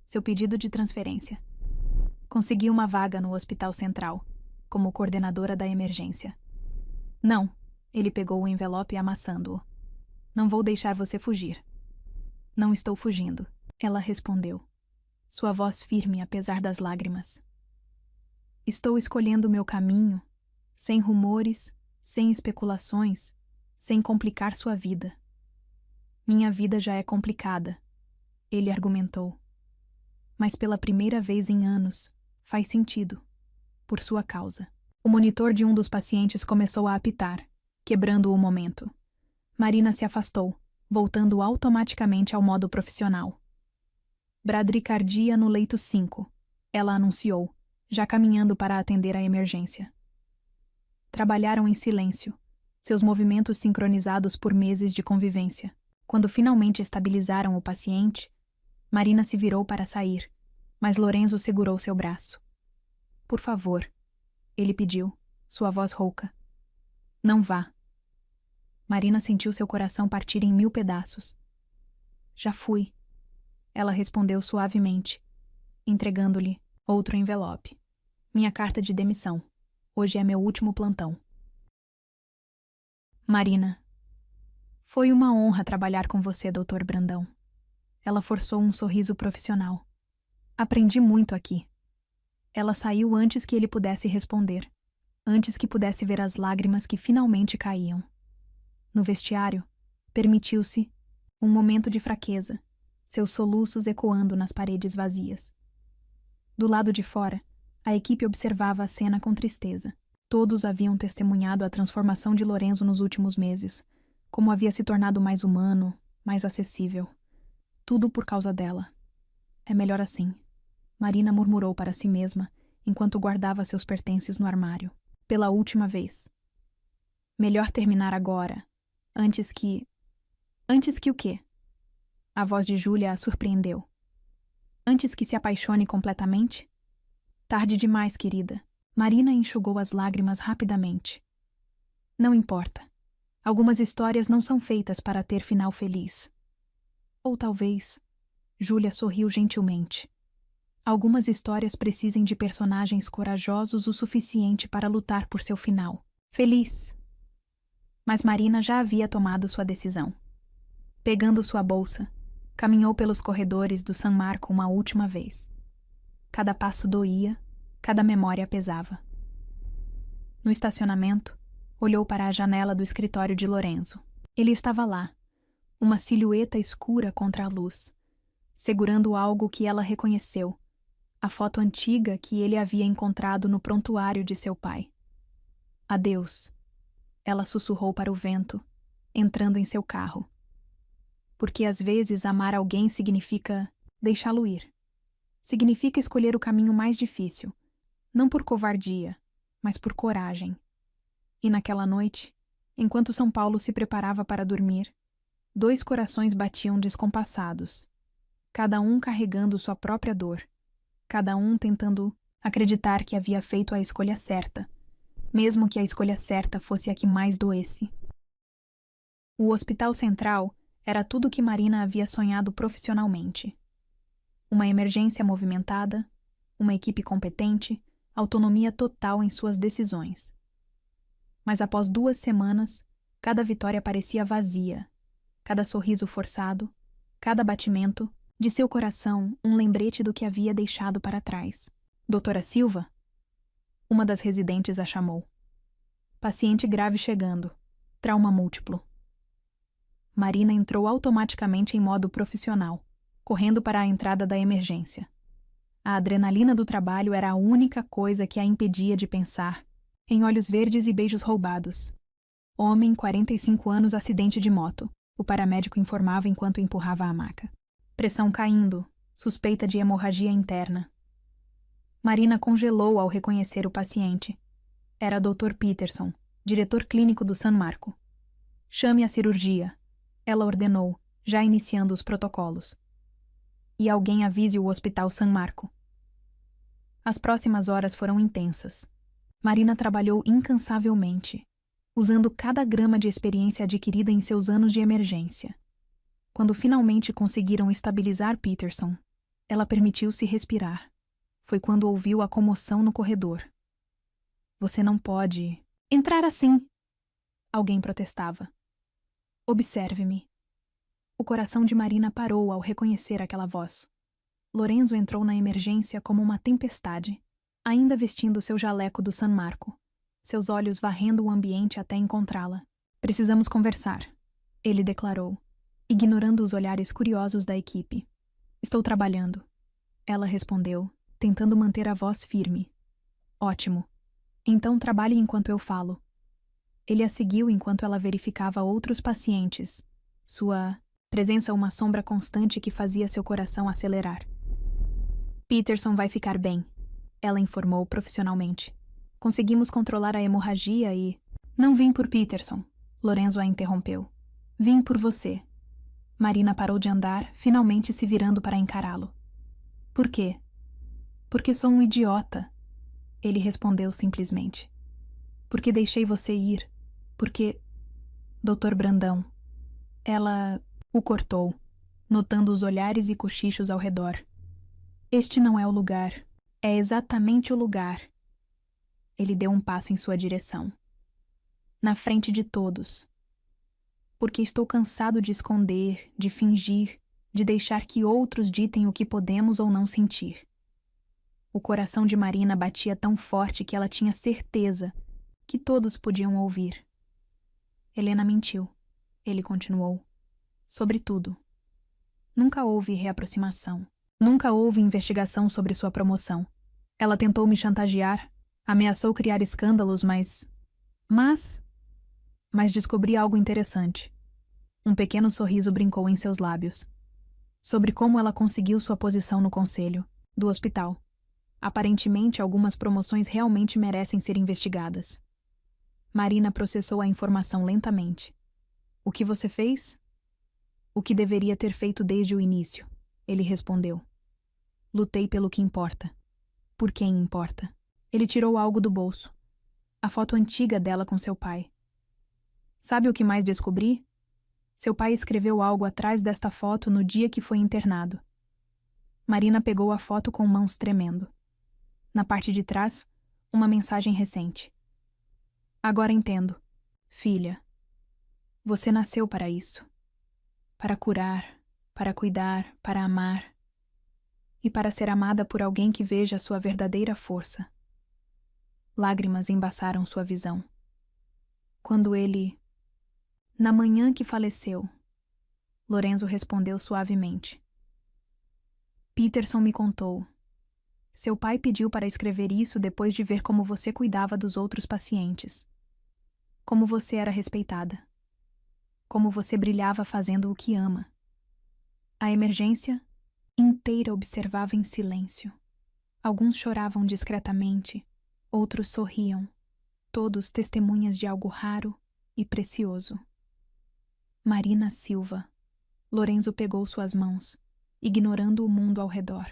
Seu pedido de transferência. Consegui uma vaga no Hospital Central, como coordenadora da emergência. Não, ele pegou o envelope amassando-o. Não vou deixar você fugir. Não estou fugindo, ela respondeu. Sua voz firme apesar das lágrimas. Estou escolhendo meu caminho, sem rumores, sem especulações, sem complicar sua vida. Minha vida já é complicada, ele argumentou. Mas pela primeira vez em anos, faz sentido, por sua causa. O monitor de um dos pacientes começou a apitar, quebrando o momento. Marina se afastou, voltando automaticamente ao modo profissional. Bradricardia no leito 5, ela anunciou, já caminhando para atender a emergência. Trabalharam em silêncio, seus movimentos sincronizados por meses de convivência. Quando finalmente estabilizaram o paciente, Marina se virou para sair, mas Lorenzo segurou seu braço. Por favor, ele pediu, sua voz rouca. Não vá. Marina sentiu seu coração partir em 1000 pedaços. Já fui. Ela respondeu suavemente, entregando-lhe outro envelope. Minha carta de demissão. Hoje é meu último plantão. Marina. Foi uma honra trabalhar com você, Dr. Brandão. Ela forçou um sorriso profissional. Aprendi muito aqui. Ela saiu antes que ele pudesse responder, antes que pudesse ver as lágrimas que finalmente caíam. No vestiário, permitiu-se um momento de fraqueza, seus soluços ecoando nas paredes vazias. Do lado de fora, a equipe observava a cena com tristeza. Todos haviam testemunhado a transformação de Lorenzo nos últimos meses, como havia se tornado mais humano, mais acessível. Tudo por causa dela. É melhor assim. Marina murmurou para si mesma, enquanto guardava seus pertences no armário. Pela última vez. Melhor terminar agora, antes que... Antes que o quê? A voz de Júlia a surpreendeu. Antes que se apaixone completamente? Tarde demais, querida. Marina enxugou as lágrimas rapidamente. Não importa. Algumas histórias não são feitas para ter final feliz. Ou talvez... Júlia sorriu gentilmente. Algumas histórias precisem de personagens corajosos o suficiente para lutar por seu final. Feliz. Mas Marina já havia tomado sua decisão. Pegando sua bolsa, caminhou pelos corredores do San Marco uma última vez. Cada passo doía, cada memória pesava. No estacionamento, olhou para a janela do escritório de Lorenzo. Ele estava lá, uma silhueta escura contra a luz, segurando algo que ela reconheceu, a foto antiga que ele havia encontrado no prontuário de seu pai. Adeus, ela sussurrou para o vento, entrando em seu carro. Porque às vezes amar alguém significa deixá-lo ir. Significa escolher o caminho mais difícil, não por covardia, mas por coragem. E naquela noite, enquanto São Paulo se preparava para dormir, 2 corações batiam descompassados, cada um carregando sua própria dor, cada um tentando acreditar que havia feito a escolha certa, mesmo que a escolha certa fosse a que mais doesse. O Hospital Central era tudo o que Marina havia sonhado profissionalmente. Uma emergência movimentada, uma equipe competente, autonomia total em suas decisões. Mas após 2 semanas, cada vitória parecia vazia, cada sorriso forçado, cada batimento, de seu coração um lembrete do que havia deixado para trás. Doutora Silva? Uma das residentes a chamou. Paciente grave chegando. Trauma múltiplo. Marina entrou automaticamente em modo profissional, correndo para a entrada da emergência. A adrenalina do trabalho era a única coisa que a impedia de pensar em olhos verdes e beijos roubados. Homem, 45 anos, acidente de moto, o paramédico informava enquanto empurrava a maca. Pressão caindo, suspeita de hemorragia interna. Marina congelou ao reconhecer o paciente. Era Dr. Peterson, diretor clínico do San Marco. Chame a cirurgia, ela ordenou, já iniciando os protocolos. E alguém avise o Hospital San Marco. As próximas horas foram intensas. Marina trabalhou incansavelmente, usando cada grama de experiência adquirida em seus anos de emergência. Quando finalmente conseguiram estabilizar Peterson, ela permitiu-se respirar. Foi quando ouviu a comoção no corredor. Você não pode entrar assim, alguém protestava. Observe-me. O coração de Marina parou ao reconhecer aquela voz. Lorenzo entrou na emergência como uma tempestade, ainda vestindo seu jaleco do San Marco, seus olhos varrendo o ambiente até encontrá-la. Precisamos conversar, ele declarou, ignorando os olhares curiosos da equipe. Estou trabalhando, ela respondeu, tentando manter a voz firme. Ótimo. Então trabalhe enquanto eu falo. Ele a seguiu enquanto ela verificava outros pacientes. Sua presença uma sombra constante que fazia seu coração acelerar. Peterson vai ficar bem, ela informou profissionalmente. Conseguimos controlar a hemorragia e... Não vim por Peterson, Lorenzo a interrompeu. Vim por você. Marina parou de andar, finalmente se virando para encará-lo. Por quê? Porque sou um idiota, ele respondeu simplesmente. Porque deixei você ir. Porque... Doutor Brandão. Ela o cortou, notando os olhares e cochichos ao redor. Este não é o lugar. É exatamente o lugar. Ele deu um passo em sua direção. Na frente de todos. Porque estou cansado de esconder, de fingir, de deixar que outros ditem o que podemos ou não sentir. O coração de Marina batia tão forte que ela tinha certeza que todos podiam ouvir. Helena mentiu, ele continuou. Sobretudo. Nunca houve reaproximação. Nunca houve investigação sobre sua promoção. Ela tentou me chantagear, ameaçou criar escândalos, mas descobri algo interessante. Um pequeno sorriso brincou em seus lábios. Sobre como ela conseguiu sua posição no conselho do hospital. Aparentemente, algumas promoções realmente merecem ser investigadas. Marina processou a informação lentamente. O que você fez? O que deveria ter feito desde o início, ele respondeu. Lutei pelo que importa. Por quem importa? Ele tirou algo do bolso. A foto antiga dela com seu pai. Sabe o que mais descobri? Seu pai escreveu algo atrás desta foto no dia que foi internado. Marina pegou a foto com mãos tremendo. Na parte de trás, uma mensagem recente. Agora entendo. Filha, você nasceu para isso. Para curar, para cuidar, para amar. E para ser amada por alguém que veja sua verdadeira força. Lágrimas embaçaram sua visão. Quando ele... Na manhã que faleceu, Lorenzo respondeu suavemente. Peterson me contou. Seu pai pediu para escrever isso depois de ver como você cuidava dos outros pacientes. Como você era respeitada. Como você brilhava fazendo o que ama. A emergência inteira observava em silêncio. Alguns choravam discretamente, outros sorriam, todos testemunhas de algo raro e precioso. Marina Silva. Lorenzo pegou suas mãos, ignorando o mundo ao redor.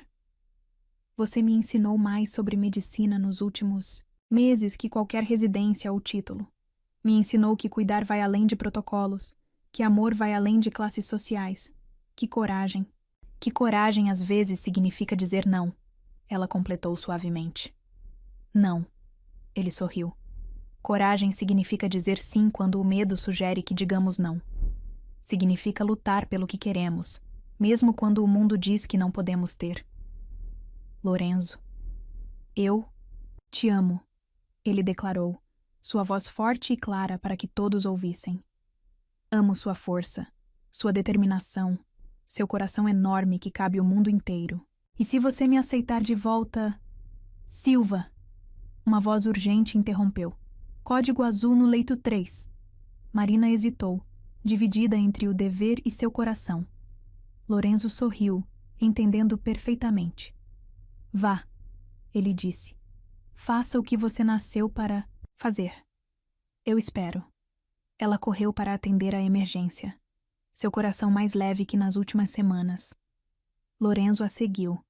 Você me ensinou mais sobre medicina nos últimos meses que qualquer residência ou título. Me ensinou que cuidar vai além de protocolos, que amor vai além de classes sociais. Que coragem. Que coragem às vezes significa dizer não. Ela completou suavemente. Não. Ele sorriu. Coragem significa dizer sim quando o medo sugere que digamos não. Significa lutar pelo que queremos, mesmo quando o mundo diz que não podemos ter. Lorenzo. Eu te amo, ele declarou, sua voz forte e clara para que todos ouvissem. Amo sua força, sua determinação, seu coração enorme que cabe o mundo inteiro. E se você me aceitar de volta... Silva! Uma voz urgente interrompeu. Código azul no leito 3. Marina hesitou, dividida entre o dever e seu coração. Lorenzo sorriu, entendendo perfeitamente. Vá, ele disse. Faça o que você nasceu para fazer. Eu espero. Ela correu para atender a emergência, seu coração mais leve que nas últimas semanas. Lorenzo a seguiu,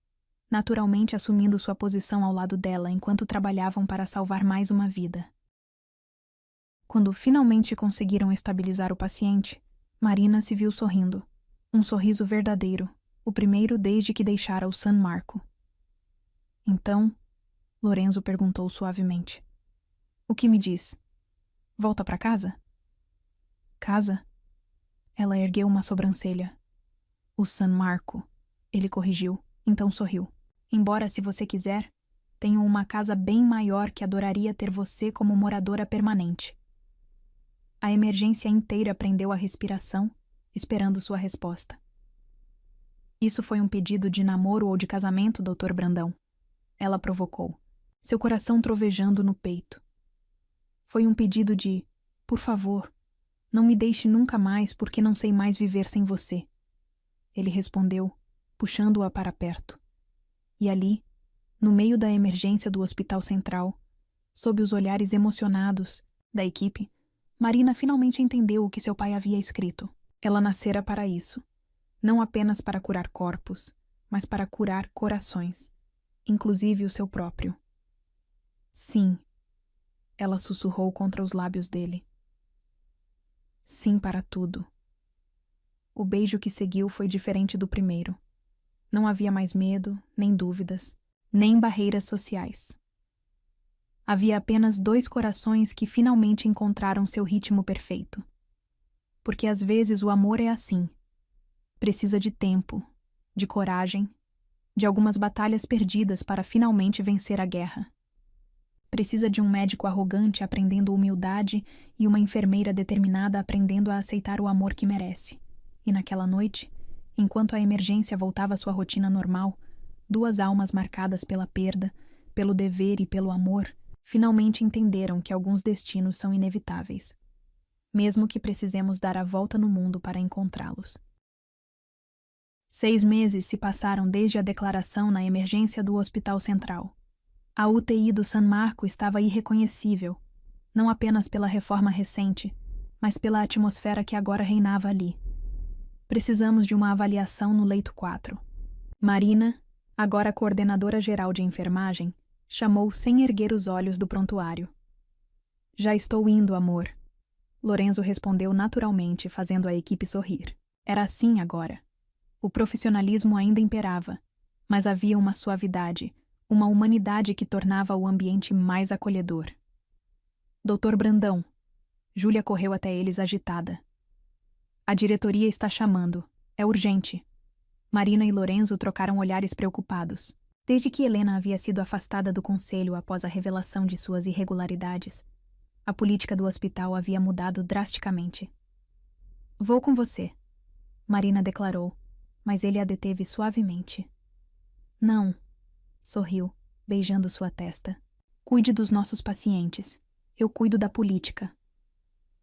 naturalmente assumindo sua posição ao lado dela enquanto trabalhavam para salvar mais uma vida. Quando finalmente conseguiram estabilizar o paciente, Marina se viu sorrindo. Um sorriso verdadeiro, o primeiro desde que deixara o San Marco. Então, Lorenzo perguntou suavemente. O que me diz? Volta para casa? Casa? Ela ergueu uma sobrancelha. O San Marco, ele corrigiu, então sorriu. Embora, se você quiser, tenho uma casa bem maior que adoraria ter você como moradora permanente. A emergência inteira prendeu a respiração, esperando sua resposta. Isso foi um pedido de namoro ou de casamento, Dr. Brandão? Ela provocou, seu coração trovejando no peito. Foi um pedido de, por favor, não me deixe nunca mais porque não sei mais viver sem você. Ele respondeu, puxando-a para perto. E ali, no meio da emergência do Hospital Central, sob os olhares emocionados da equipe, Marina finalmente entendeu o que seu pai havia escrito. Ela nascera para isso, não apenas para curar corpos, mas para curar corações, inclusive o seu próprio. Sim, ela sussurrou contra os lábios dele. Sim para tudo. O beijo que seguiu foi diferente do primeiro. Não havia mais medo, nem dúvidas, nem barreiras sociais. Havia apenas dois corações que finalmente encontraram seu ritmo perfeito. Porque às vezes o amor é assim. Precisa de tempo, de coragem, de algumas batalhas perdidas para finalmente vencer a guerra. Precisa de um médico arrogante aprendendo humildade e uma enfermeira determinada aprendendo a aceitar o amor que merece. E naquela noite, enquanto a emergência voltava à sua rotina normal, duas almas marcadas pela perda, pelo dever e pelo amor, finalmente entenderam que alguns destinos são inevitáveis, mesmo que precisemos dar a volta no mundo para encontrá-los. 6 meses se passaram desde a declaração na emergência do Hospital Central. A UTI do San Marco estava irreconhecível, não apenas pela reforma recente, mas pela atmosfera que agora reinava ali. Precisamos de uma avaliação no leito 4. Marina, agora coordenadora geral de enfermagem, chamou sem erguer os olhos do prontuário. Já estou indo, amor. Lorenzo respondeu naturalmente, fazendo a equipe sorrir. Era assim agora. O profissionalismo ainda imperava, mas havia uma suavidade, uma humanidade que tornava o ambiente mais acolhedor. Dr. Brandão. Júlia correu até eles agitada. A diretoria está chamando. É urgente. Marina e Lorenzo trocaram olhares preocupados. Desde que Helena havia sido afastada do conselho após a revelação de suas irregularidades, a política do hospital havia mudado drasticamente. Vou com você. Marina declarou, mas ele a deteve suavemente. Não, sorriu, beijando sua testa. Cuide dos nossos pacientes. Eu cuido da política.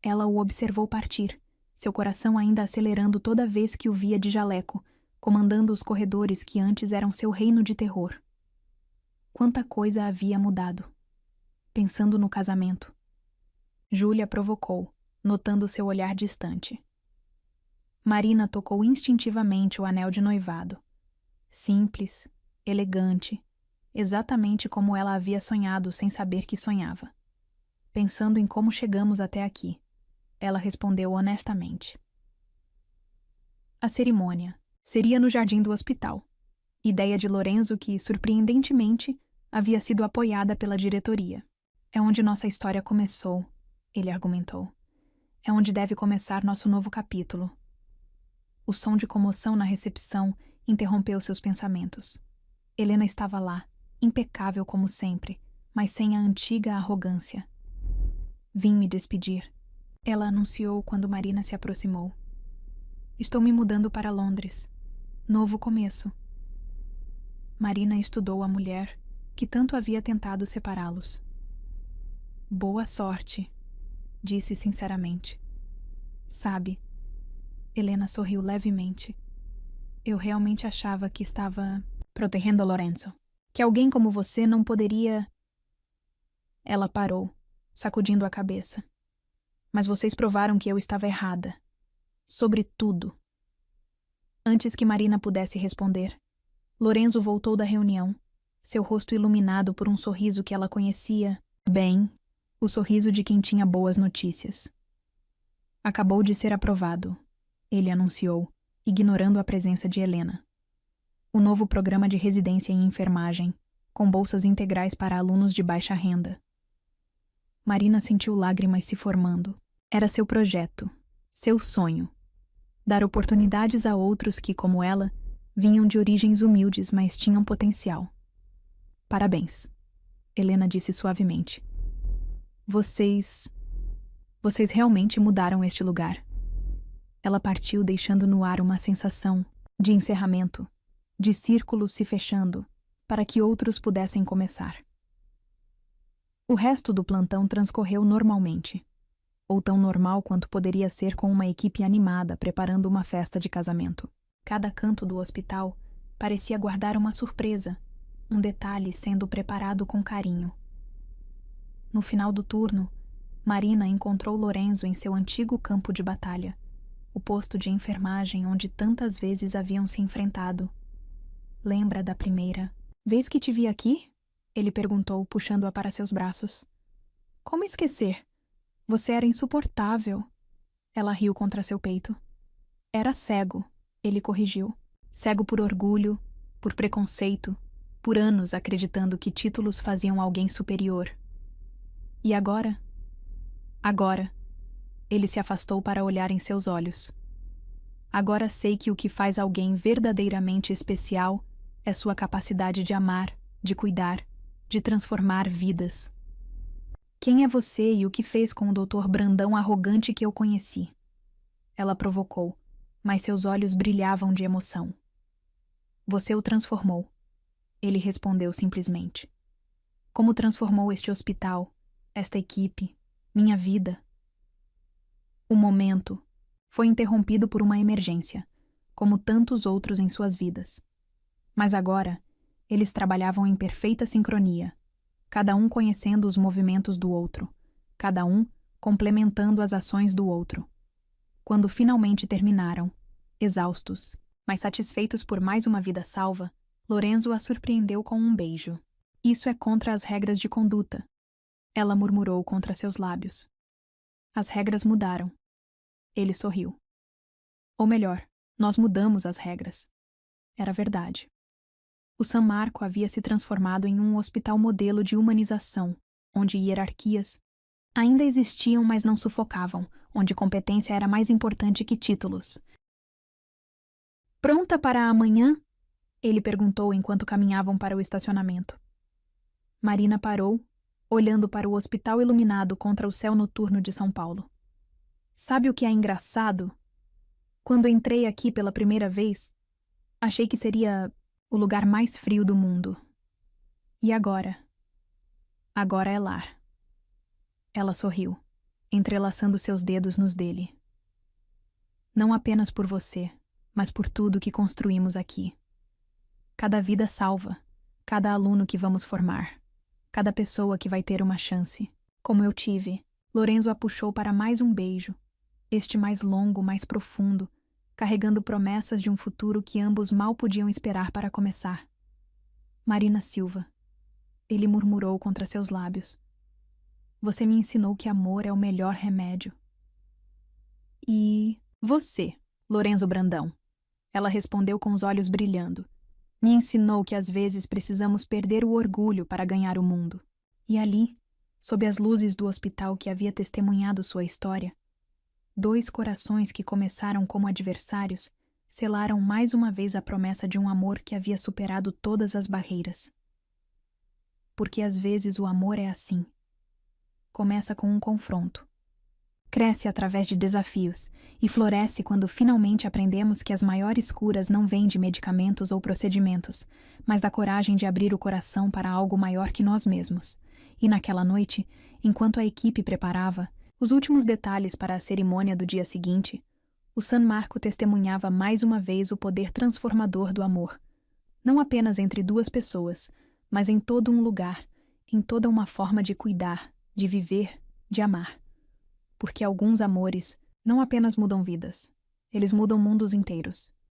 Ela o observou partir, seu coração ainda acelerando toda vez que o via de jaleco, comandando os corredores que antes eram seu reino de terror. Quanta coisa havia mudado. Pensando no casamento. Júlia provocou, notando seu olhar distante. Marina tocou instintivamente o anel de noivado. Simples, elegante, exatamente como ela havia sonhado sem saber que sonhava. Pensando em como chegamos até aqui, ela respondeu honestamente. A cerimônia seria no jardim do hospital. Ideia de Lorenzo que, surpreendentemente, havia sido apoiada pela diretoria. É onde nossa história começou, ele argumentou. É onde deve começar nosso novo capítulo. O som de comoção na recepção interrompeu seus pensamentos. Helena estava lá, impecável como sempre, mas sem a antiga arrogância. Vim me despedir, ela anunciou quando Marina se aproximou. Estou me mudando para Londres. Novo começo. Marina estudou a mulher que tanto havia tentado separá-los. Boa sorte, disse sinceramente. Sabe, Helena sorriu levemente. Eu realmente achava que estava protegendo Lorenzo. Que alguém como você não poderia... Ela parou, sacudindo a cabeça. Mas vocês provaram que eu estava errada. Sobre tudo. Antes que Marina pudesse responder, Lorenzo voltou da reunião, seu rosto iluminado por um sorriso que ela conhecia bem, o sorriso de quem tinha boas notícias. Acabou de ser aprovado, ele anunciou, ignorando a presença de Helena. O novo programa de residência em enfermagem, com bolsas integrais para alunos de baixa renda. Marina sentiu lágrimas se formando. Era seu projeto, seu sonho. Dar oportunidades a outros que, como ela, vinham de origens humildes, mas tinham potencial. Parabéns, Helena disse suavemente. Vocês realmente mudaram este lugar. Ela partiu deixando no ar uma sensação de encerramento, de círculos se fechando, para que outros pudessem começar. O resto do plantão transcorreu normalmente, ou tão normal quanto poderia ser com uma equipe animada preparando uma festa de casamento. Cada canto do hospital parecia guardar uma surpresa, um detalhe sendo preparado com carinho. No final do turno, Marina encontrou Lorenzo em seu antigo campo de batalha, o posto de enfermagem onde tantas vezes haviam se enfrentado. Lembra da primeira vez que te vi aqui? Ele perguntou, puxando-a para seus braços. Como esquecer? Você era insuportável. Ela riu contra seu peito. Era cego, ele corrigiu. Cego por orgulho, por preconceito, por anos acreditando que títulos faziam alguém superior. E agora? Agora. Ele se afastou para olhar em seus olhos. Agora sei que o que faz alguém verdadeiramente especial é sua capacidade de amar, de cuidar, de transformar vidas. Quem é você e o que fez com o Dr. Brandão arrogante que eu conheci? Ela provocou, mas seus olhos brilhavam de emoção. Você o transformou. Ele respondeu simplesmente. Como transformou este hospital, esta equipe, minha vida? O momento foi interrompido por uma emergência, como tantos outros em suas vidas. Mas agora, eles trabalhavam em perfeita sincronia, cada um conhecendo os movimentos do outro, cada um complementando as ações do outro. Quando finalmente terminaram, exaustos, mas satisfeitos por mais uma vida salva, Lorenzo a surpreendeu com um beijo. Isso é contra as regras de conduta, ela murmurou contra seus lábios. As regras mudaram. Ele sorriu. Ou melhor, nós mudamos as regras. Era verdade. O San Marco havia se transformado em um hospital modelo de humanização, onde hierarquias ainda existiam, mas não sufocavam, onde competência era mais importante que títulos. Pronta para amanhã? Ele perguntou enquanto caminhavam para o estacionamento. Marina parou, olhando para o hospital iluminado contra o céu noturno de São Paulo. Sabe o que é engraçado? Quando entrei aqui pela primeira vez, achei que seria o lugar mais frio do mundo. E agora? Agora é lar. Ela sorriu, entrelaçando seus dedos nos dele. Não apenas por você, mas por tudo que construímos aqui. Cada vida salva, cada aluno que vamos formar, cada pessoa que vai ter uma chance. Como eu tive, Lorenzo a puxou para mais um beijo, este mais longo, mais profundo, carregando promessas de um futuro que ambos mal podiam esperar para começar. Marina Silva. Ele murmurou contra seus lábios. Você me ensinou que amor é o melhor remédio. E você, Lorenzo Brandão? Ela respondeu com os olhos brilhando. Me ensinou que às vezes precisamos perder o orgulho para ganhar o mundo. E ali, sob as luzes do hospital que havia testemunhado sua história, dois corações que começaram como adversários selaram mais uma vez a promessa de um amor que havia superado todas as barreiras. Porque às vezes o amor é assim. Começa com um confronto. Cresce através de desafios e floresce quando finalmente aprendemos que as maiores curas não vêm de medicamentos ou procedimentos, mas da coragem de abrir o coração para algo maior que nós mesmos. E naquela noite, enquanto a equipe preparava os últimos detalhes para a cerimônia do dia seguinte, o San Marco testemunhava mais uma vez o poder transformador do amor, não apenas entre duas pessoas, mas em todo um lugar, em toda uma forma de cuidar, de viver, de amar. Porque alguns amores não apenas mudam vidas, eles mudam mundos inteiros.